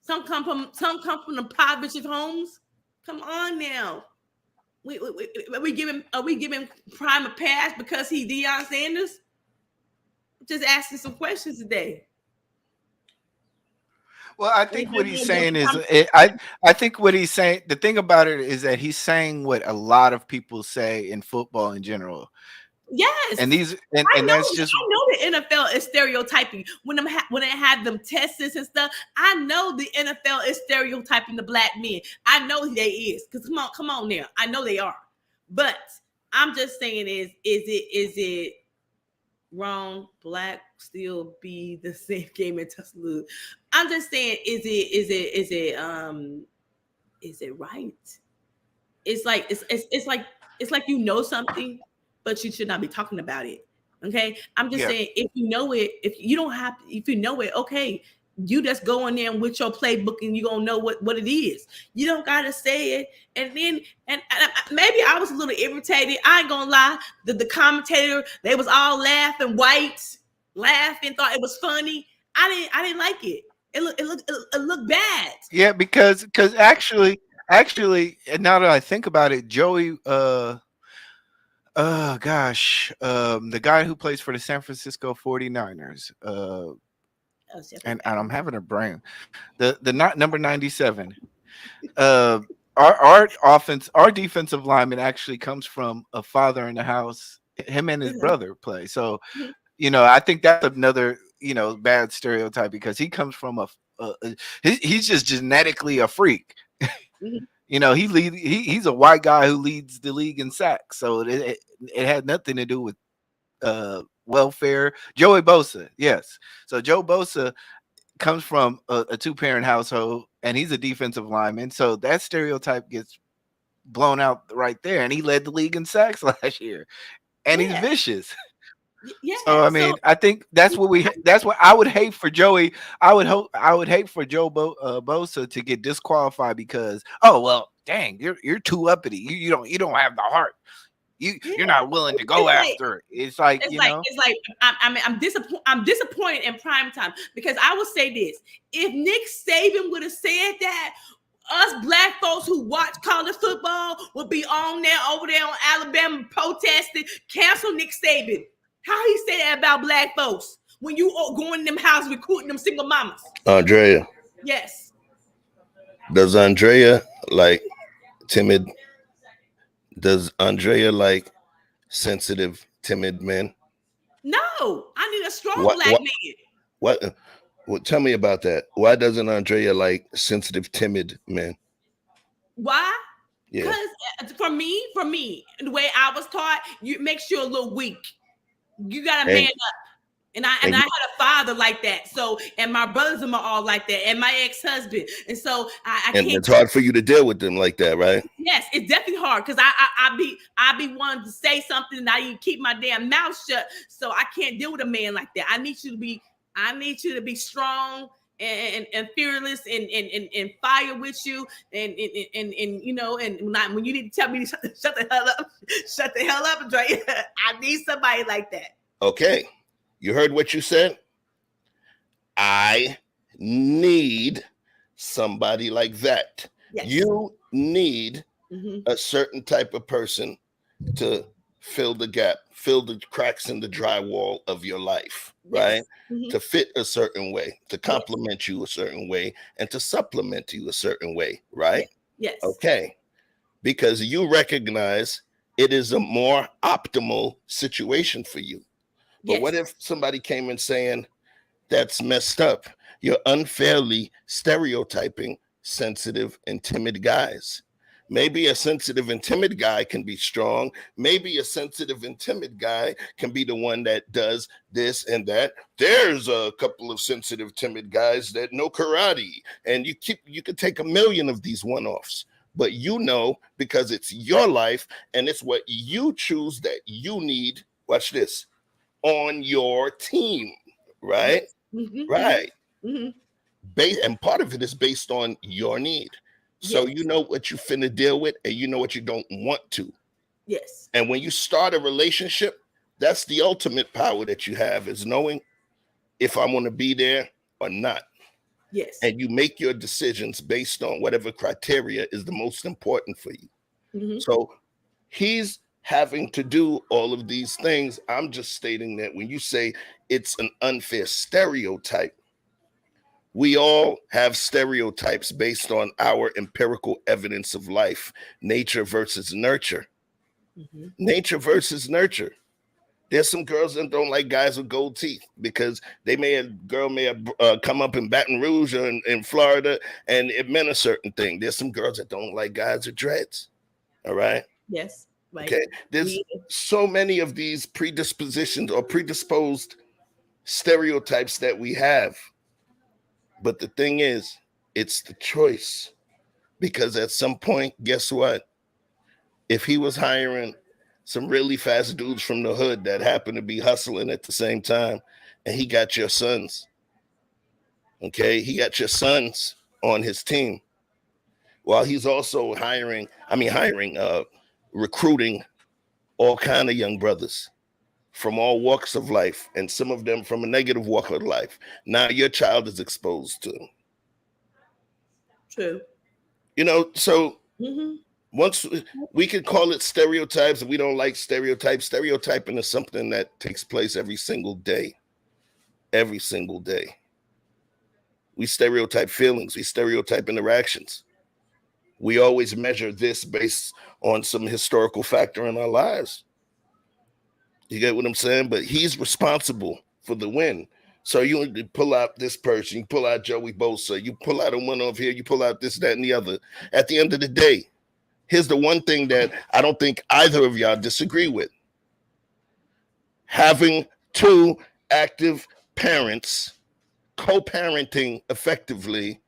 some come from the impoverished homes. Come on now. Are we giving Prime a pass because he Deion Sanders? Just asking some questions today. Well, I think what he's saying is, I think what he's saying. The thing about it is that he's saying what a lot of people say in football in general. Yes, and that's just. I know the NFL is stereotyping when they have them tests and stuff. I know the NFL is stereotyping the black men. I know they is, because come on now. I know they are, but I'm just saying is it wrong? Black still be the same game in Tuscaloosa. I'm just saying, is it right? It's like you know something, but you should not be talking about it. Okay, I'm just saying, if you know it, if you know it, okay, you just go in there with your playbook and you gonna know what it is. You don't gotta say it. And then maybe I was a little irritated. I ain't gonna lie. The commentator, they was all laughing, laughing, thought it was funny. I didn't like it. It looked bad. Yeah, because actually, now that I think about it, Joey, the guy who plays for the San Francisco 49ers, and I'm having a brain, the not number 97, our defensive lineman actually comes from a father in the house. Him and his brother play. So, I think that's another, bad stereotype, because he comes from he's just genetically a freak. He's a white guy who leads the league in sacks. So it had nothing to do with welfare. Joey Bosa, yes. So Joe Bosa comes from a two-parent household, and he's a defensive lineman. So that stereotype gets blown out right there. And he led the league in sacks last year, and he's vicious. Yeah. So I mean, I think that's what I would hate for Joey. I would hate for Joe Bosa to get disqualified because, oh well, dang, you're too uppity. You don't have the heart. You're not willing to go after it. It's like I'm disappointed in prime time, because I will say this: if Nick Saban would have said that, us black folks who watch college football would be over there on Alabama protesting, cancel Nick Saban. How he say that about black folks when you going in them houses recruiting them single mamas? Andrea. Yes. Does Andrea like timid? Does Andrea like sensitive, timid men? No, I need a strong black man. What? Well, tell me about that. Why doesn't Andrea like sensitive, timid men? Why? Yeah. Because for me, the way I was taught, you makes you a little weak. You gotta man up. And I had a father like that. So, and my brothers are all like that, and my ex-husband. And so I can't. And it's hard for you to deal with them like that, right? Yes, it's definitely hard, because I be wanting to say something and I keep my damn mouth shut. So I can't deal with a man like that. I need you to be strong and fearless and fire with you and when you need to tell me to shut the hell up, Andrea. I need somebody like that. Okay, you heard what you said. I need somebody like that. Yes. You need a certain type of person to fill the gap, fill the cracks in the drywall of your life, right? Mhm. To fit a certain way, to complement you a certain way, and to supplement you a certain way, right? Yes. Okay. Because you recognize it is a more optimal situation for you. But what if somebody came in saying, that's messed up? You're unfairly stereotyping sensitive and timid guys. Maybe a sensitive and timid guy can be strong. Maybe a sensitive and timid guy can be the one that does this and that. There's a couple of sensitive, timid guys that know karate, and you could take a million of these one-offs. But you know, because it's your life and it's what you choose that you need. Watch this, on your team, right? Right. And part of it is based on your need. So you know what you finna deal with, and you know what you don't want to. Yes. And when you start a relationship, that's the ultimate power that you have, is knowing if I want to be there or not. Yes. And you make your decisions based on whatever criteria is the most important for you. So he's having to do all of these things. I'm just stating that when you say it's an unfair stereotype, we all have stereotypes based on our empirical evidence of life, nature versus nurture. Nature versus nurture. There's some girls that don't like guys with gold teeth because girl may have come up in Baton Rouge or in Florida, and it meant a certain thing. There's some girls that don't like guys with dreads. All right. Yes. Okay. There's so many of these predispositions or predisposed stereotypes that we have. But the thing is, it's the choice. Because at some point, guess what? If he was hiring some really fast dudes from the hood that happen to be hustling at the same time, and he got your sons, okay? He got your sons on his team, while he's also recruiting all kind of young brothers from all walks of life, and some of them from a negative walk of life. Now your child is exposed to. True. You know, so once we could call it stereotypes, and we don't like stereotypes. Stereotyping is something that takes place every single day. Every single day. We stereotype feelings. We stereotype interactions. We always measure this based on some historical factor in our lives. You get what I'm saying? But he's responsible for the win. So you pull out this person, you pull out Joey Bosa, you pull out a one over here, you pull out this, that, and the other. At the end of the day, here's the one thing that I don't think either of y'all disagree with. Having two active parents co-parenting effectively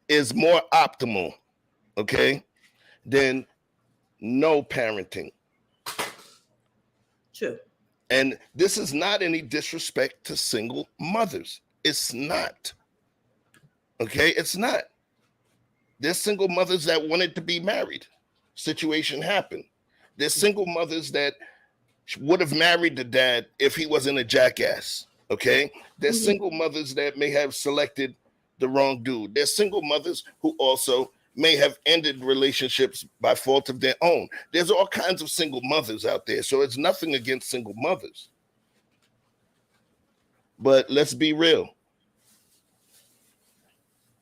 is more optimal, okay, than no parenting. True. And this is not any disrespect to single mothers. It's not. Okay, it's not. There's single mothers that wanted to be married. Situation happened. There's single mothers that would have married the dad if he wasn't a jackass. Okay, there's single mothers that may have selected the wrong dude. There's single mothers who also may have ended relationships by fault of their own. There's all kinds of single mothers out there. So it's nothing against single mothers. But let's be real.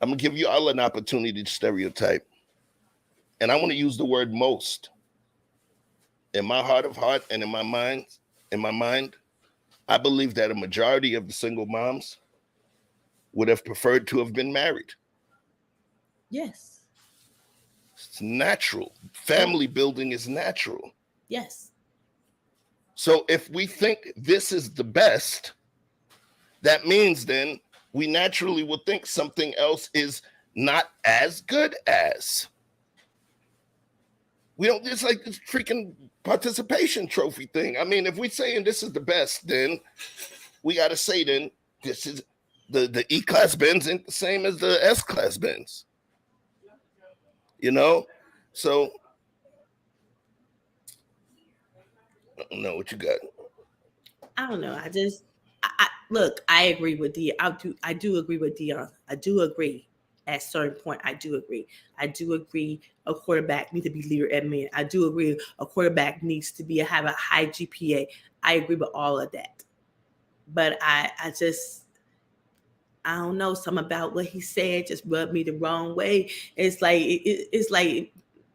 I'm going to give you all an opportunity to stereotype. And I want to use the word most. In my heart of heart and in my mind, I believe that a majority of the single moms would have preferred to have been married. Yes. It's natural. Family building is natural. Yes. So if we think this is the best, that means then we naturally will think something else is not as good as. We don't, it's like this freaking participation trophy thing. I mean, if we're saying this is the best, then we got to say then this is the E-class Benz ain't the same as the S-class Benz. You know? So, I don't know what you got. I don't know. I look, I agree with Dion. I do agree with Dion. I do agree. at certain point, I do agree. I do agree a quarterback needs to be leader at men. I do agree a quarterback needs to be have a high GPA. I agree with all of that. But I just I don't know, something about what he said just rubbed me the wrong way. It's like it's like,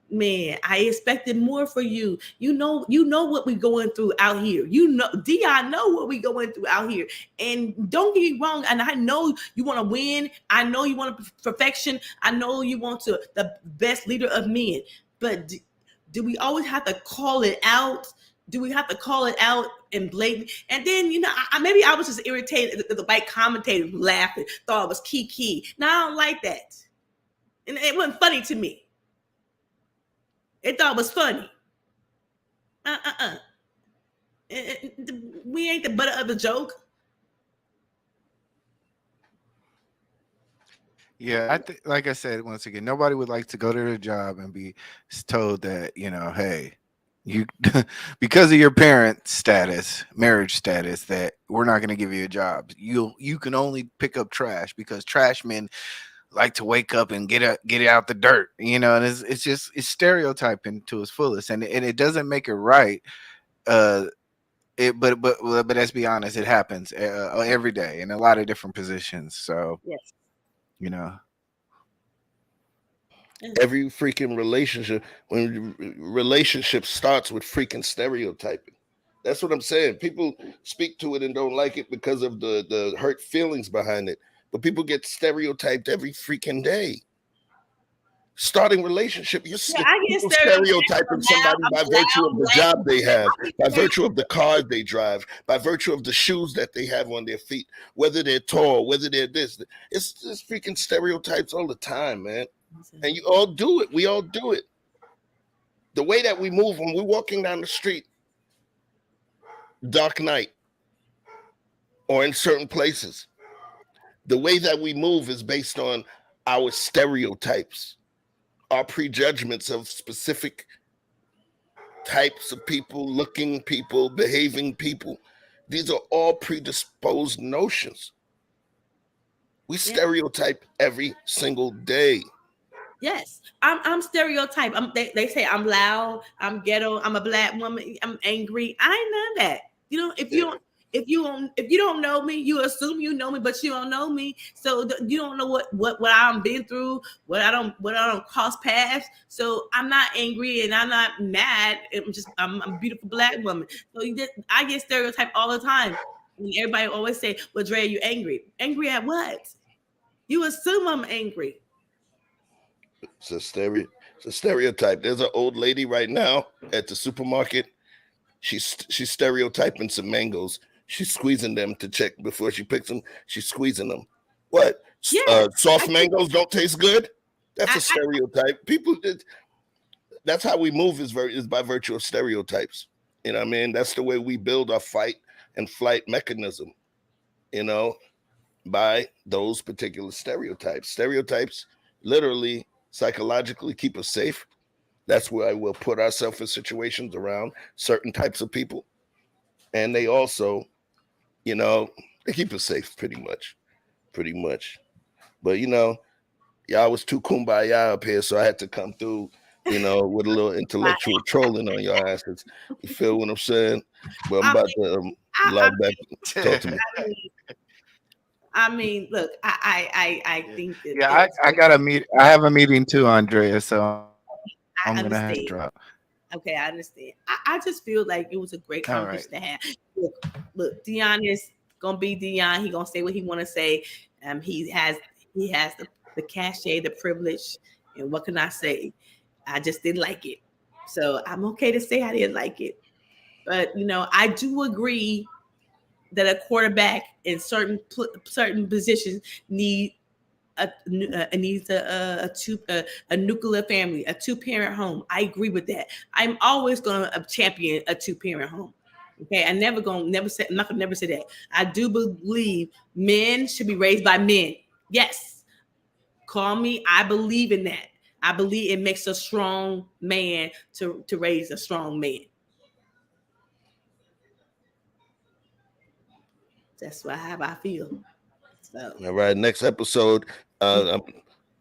man, I expected more for you. You know what we going through out here. You know, Dion know what we going through out here. And don't get me wrong. And I know you want to win. I know you want perfection. I know you want to the best leader of men. But do we always have to call it out? Do we have to call it out and blatant? And then, you know, maybe I was just irritated that the white commentators laughing, thought it was key. Now I don't like that. And it wasn't funny to me. They thought it was funny. We ain't the butt of the joke. Yeah, I think, like I said, once again, nobody would like to go to their job and be told that, you know, hey, you because of your parent status, marriage status, that we're not going to give you a job. You can only pick up trash because trash men like to wake up and get it out the dirt, you know, and it's just it's stereotyping to its fullest, and it doesn't make it right. But let's be honest, it happens every day in a lot of different positions. So Yes. you know, Every freaking relationship, when relationship starts with freaking stereotyping. That's what I'm saying. People speak to it and don't like it because of the hurt feelings behind it. But people get stereotyped every freaking day. Starting relationship, Yeah, I get people stereotyped. stereotyping somebody I'm by a virtue loud of the black job they woman. have, I get by virtue of the stereotyped. cars they drive, by virtue of the shoes that they have on their feet, whether they're tall, whether they're this. It's just freaking stereotypes all the time, man. And you all do it. We all do it. The way that we move when we're walking down the street, dark night, or in certain places, the way that we move is based on our stereotypes, our prejudgments of specific types of people, looking people, behaving people. These are all predisposed notions. We stereotype every single day. Yes, I'm stereotyped. They say I'm loud, I'm ghetto, I'm a black woman, I'm angry. I ain't none of that. You know, if you don't know me, you assume you know me, but you don't know me. So you don't know what I've been through, what I don't cross paths. So I'm not angry and I'm not mad. I'm a beautiful black woman. So I get stereotyped all the time. And everybody always say, "Well, Dre, you angry? Angry at what? You assume I'm angry." It's a stereotype. There's an old lady right now at the supermarket. She's stereotyping some mangoes. She's squeezing them to check before she picks them. She's squeezing them. What? Yes, Soft mangoes don't taste good? That's I, a stereotype. People, that's how we move is by virtue of stereotypes. You know what I mean? That's the way we build our fight and flight mechanism, you know, by those particular stereotypes. Stereotypes literally psychologically keep us safe. That's why we'll put ourselves in situations around certain types of people. And they also, you know, they keep us safe pretty much. Pretty much. But you know, y'all was too kumbaya up here, so I had to come through, you know, with a little intellectual trolling on your asses. You feel what I'm saying? But I'm I about mean, to I, log back. Talk to me. I mean, look, I think that yeah, there's. I got a meet. I have a meeting too, Andrea. So I'm gonna have to drop. I understand. Okay, I understand. I just feel like it was a great All right. conversation to have. Look, Dion is gonna be Dion. He gonna say what he want to say. He has the cachet, the privilege, and what can I say? I just didn't like it, so I'm okay to say I didn't like it. But you know, I do agree that a quarterback in certain positions need needs a nuclear family, a 2-parent home. I agree with that. I'm always going to champion a 2-parent home. Okay, I'm not gonna never say that. I do believe men should be raised by men. Yes, call me. I believe in that. I believe it makes a strong man to raise a strong man. That's how I feel. So All right, next episode.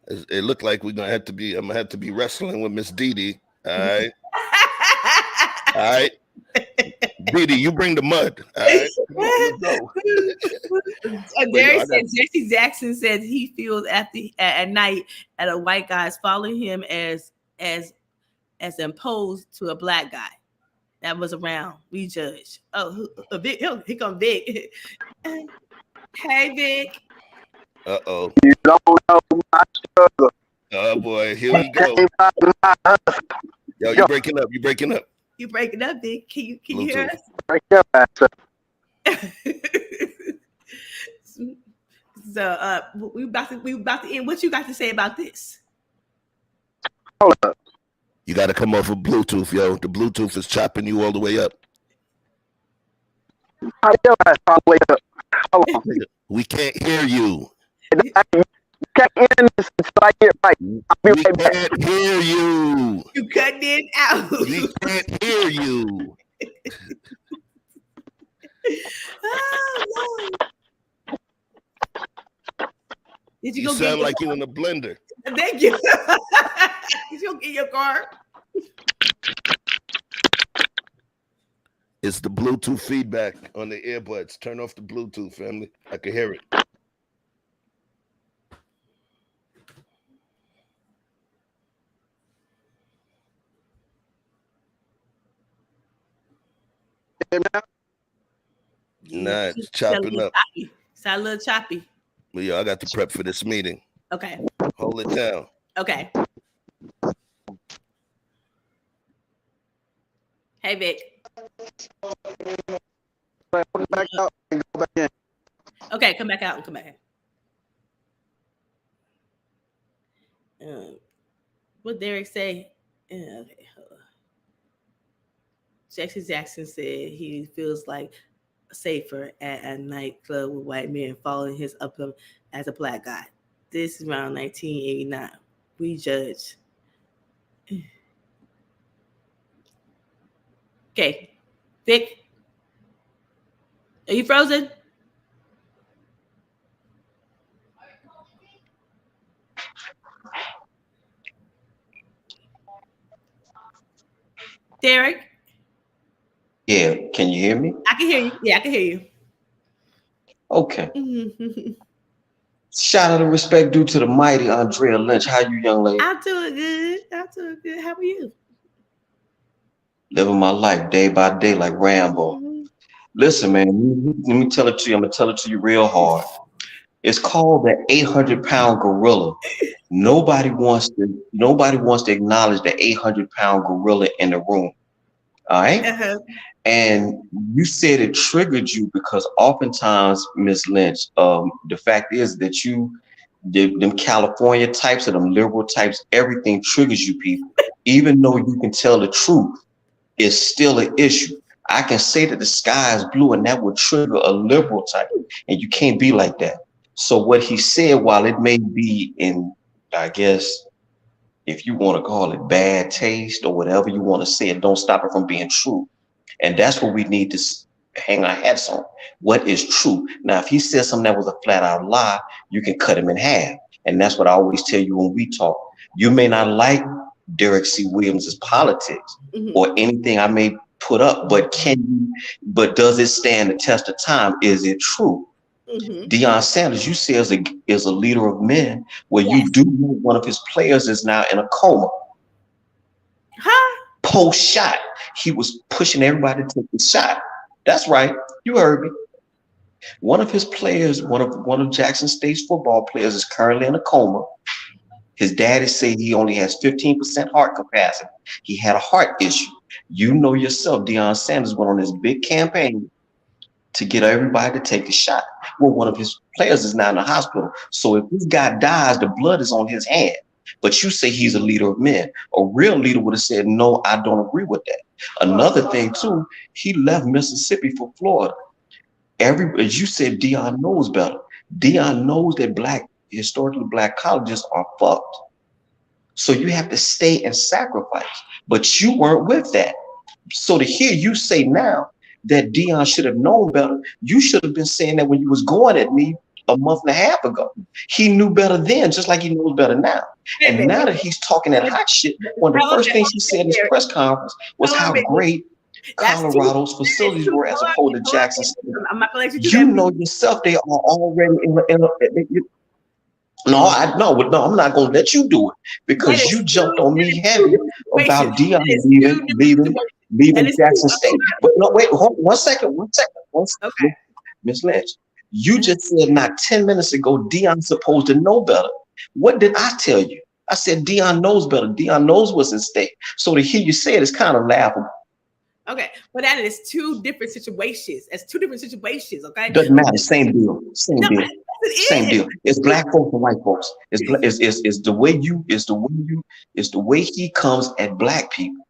It looked like I'm gonna have to be wrestling with Miss Dee Dee. All right. All right. Dee Dee, you bring the mud. All right. Come on, let's go. Derek said Jesse Jackson said he feels at night at a white guy is following him as opposed to a black guy that was around. We judge. Oh, Vic, here come Vic. Hey, Vic. Uh-oh. You don't know my struggle. Oh boy, here we go. Yo, you breaking up. You breaking up. You breaking up, Vic. Can you hear us? Break up, So we about to end. What you got to say about this? Hold up. You got to come off of Bluetooth, yo. The Bluetooth is chopping you all the way up. All the way up. Hold on. We can't hear you. You can't end this until I get right. We can't hear you. You cutting it out. We can't hear you. Oh, Lord. Did you go sound get like you in a blender. Thank you. Did you go get your car? It's the Bluetooth feedback on the earbuds. Turn off the Bluetooth, family. I can hear it. Nah, it's chopping up. It's a little choppy. Well, yo, I got to prep for this meeting. Okay. Hold it down. Okay. Hey, Vic. Put it back out and go back in. Okay, come back out and come back in. What Derek say? Okay, hold on. Jesse Jackson said he feels like safer at a nightclub with white men following his upload as a black guy. This is around 1989. We judge. Okay. Vic, are you frozen? Derek? Yeah, can you hear me? I can hear you. Yeah, I can hear you. Okay. Shout out and respect due to the mighty Andrea Lynch. How you, young lady? I'm doing good. How are you? Living my life day by day like Rambo. Listen, man, let me tell it to you. I'm gonna tell it to you real hard. It's called the 800-pound gorilla. Nobody wants to acknowledge the 800-pound gorilla in the room. All right. And you said it triggered you because oftentimes, Miss Lynch, the fact is that them California types or them liberal types, everything triggers you people. Even though you can tell the truth, it's still an issue. I can say that the sky is blue and that would trigger a liberal type, and you can't be like that. So what he said, while it may be in, I guess, if you want to call it bad taste or whatever you want to say, it don't stop it from being true. And that's what we need to hang our hats on. What is true? Now, if he says something that was a flat out lie, you can cut him in half. And that's what I always tell you when we talk. You may not like Derek C. Williams' politics or anything I may put up, but does it stand the test of time? Is it true? Deion Sanders, you say is a leader of men, where you do know one of his players is now in a coma. Post shot, he was pushing everybody to take the shot. That's right, you heard me. One of his players, one of Jackson State's football players, is currently in a coma. His daddy said he only has 15% heart capacity. He had a heart issue. You know yourself, Deion Sanders went on this big campaign to get everybody to take a shot. Well, one of his players is now in the hospital. So if this guy dies, the blood is on his hand. But you say he's a leader of men. A real leader would have said, no, I don't agree with that. Another thing, too, he left Mississippi for Florida. As you said, Deion knows better. Deion knows that historically black colleges are fucked. So you have to stay and sacrifice. But you weren't with that. So to hear you say now that Deion should have known better, you should have been saying that when you was going at me a month and a half ago. He knew better then, just like he knows better now. And now that he's talking that hot shit, one of the first things he said in his press conference was how great Colorado's facilities were as opposed to Jackson State. I'm not gonna let you do You that. know yourself, they are already no, I'm not gonna let you do it because you jumped on me heavy about Dion leaving Jackson State. But no, wait, hold 1 second. Okay. Miss Lynch, you just said not 10 minutes ago Dion's supposed to know better. What did I tell you? I said Dion knows better. Dion knows what's at stake. So to hear you say it is kind of laughable. Okay, but that is two different situations. It's two different situations. Okay, doesn't matter. Same deal. Same deal. It Same deal. It's black folks and white folks. It's the way he comes at black people.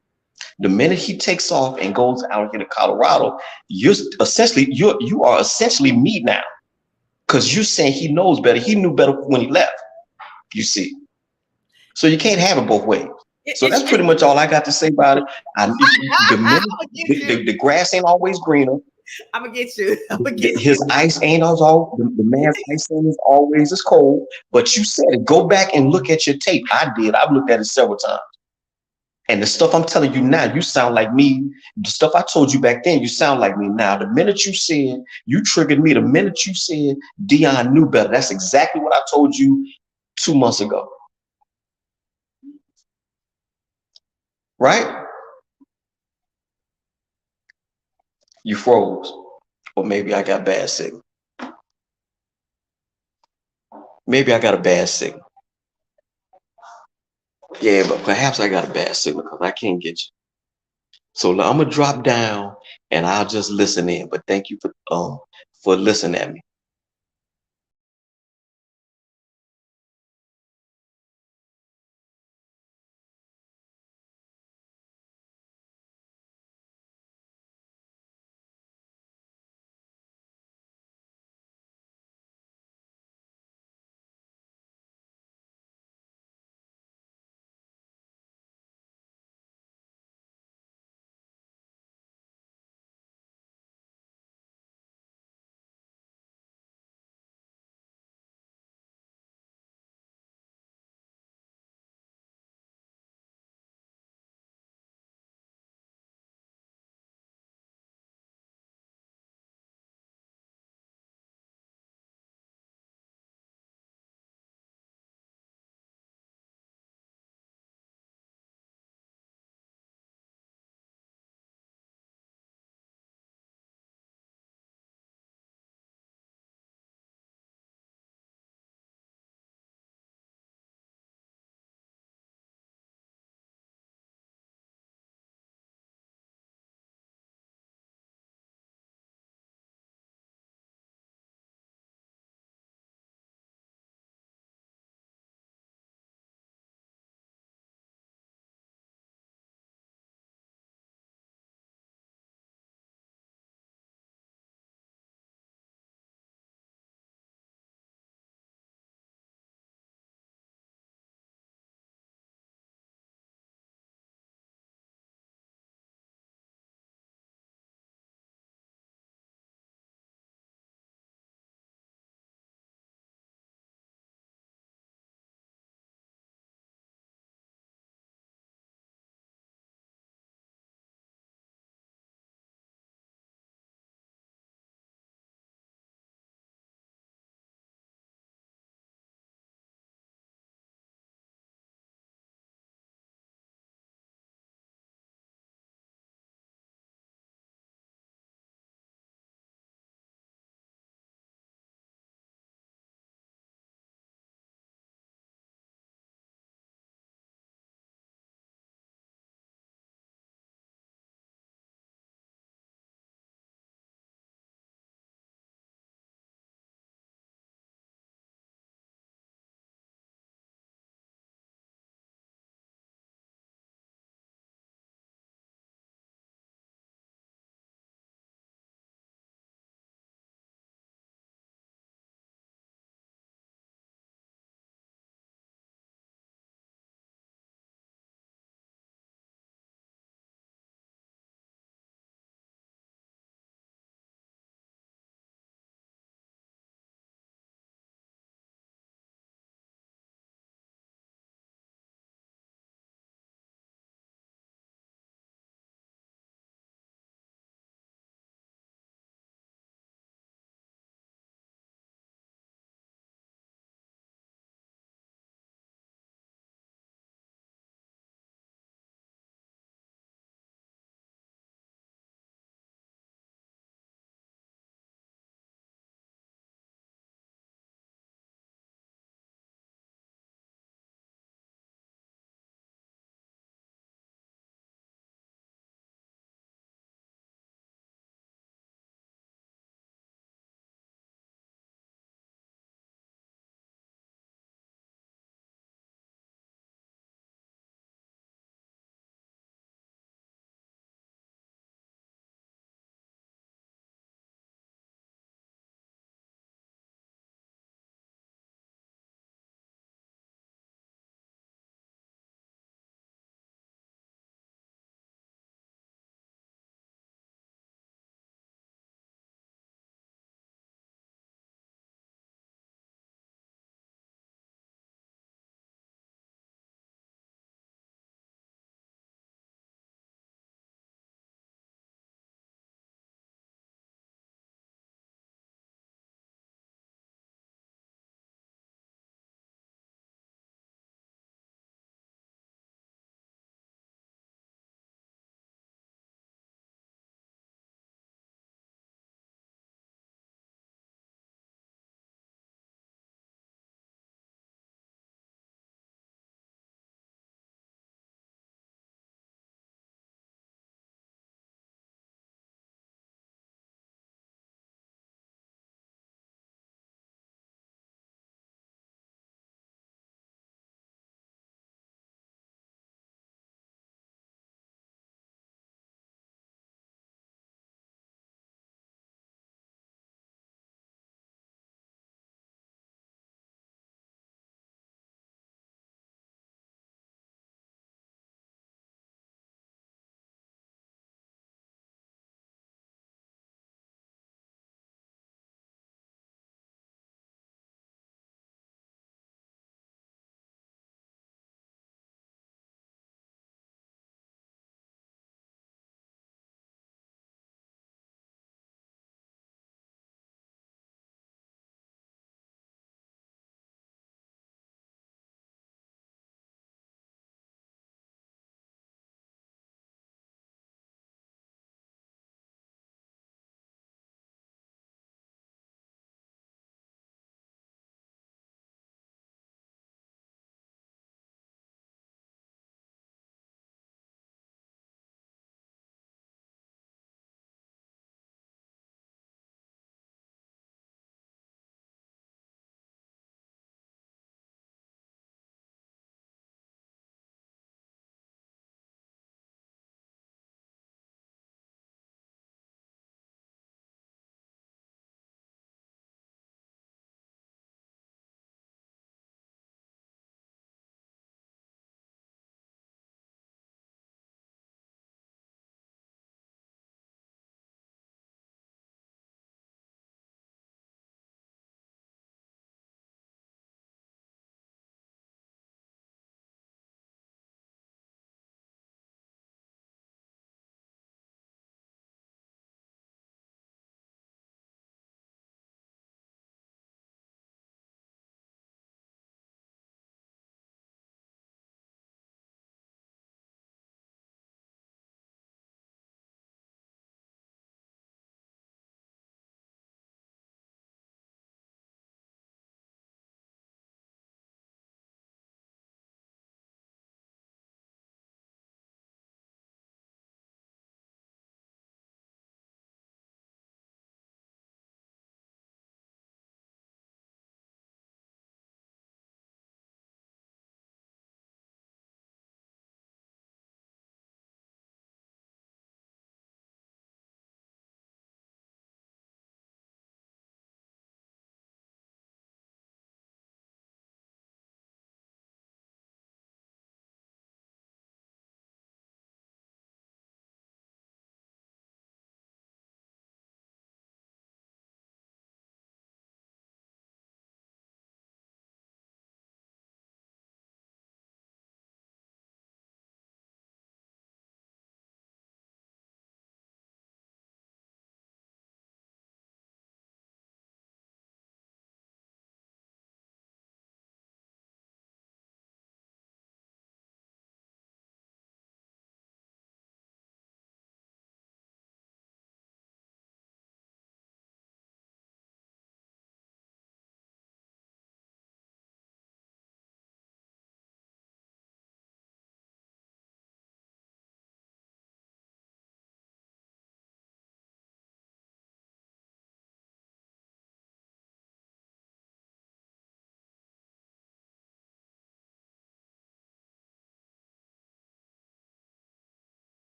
The minute he takes off and goes out here to Colorado, you are essentially me now, because you're saying he knows better. He knew better when he left. You see, so you can't have it both ways. So that's pretty much all I got to say about it. The grass ain't always greener. I'm gonna get you. His ice ain't always the man's ice ain't is always as cold. But you said it. Go back and look at your tape. I did. I've looked at it several times. And the stuff I'm telling you now, you sound like me. The stuff I told you back then, you sound like me now. The minute you said, you triggered me. The minute you said Dion knew better, that's exactly what I told you 2 months ago. Right? You froze. Or maybe I got bad signal. Maybe I got a bad signal. Yeah, but perhaps I got a bad signal because I can't get you. So I'm gonna drop down and I'll just listen in. But thank you for listening at me.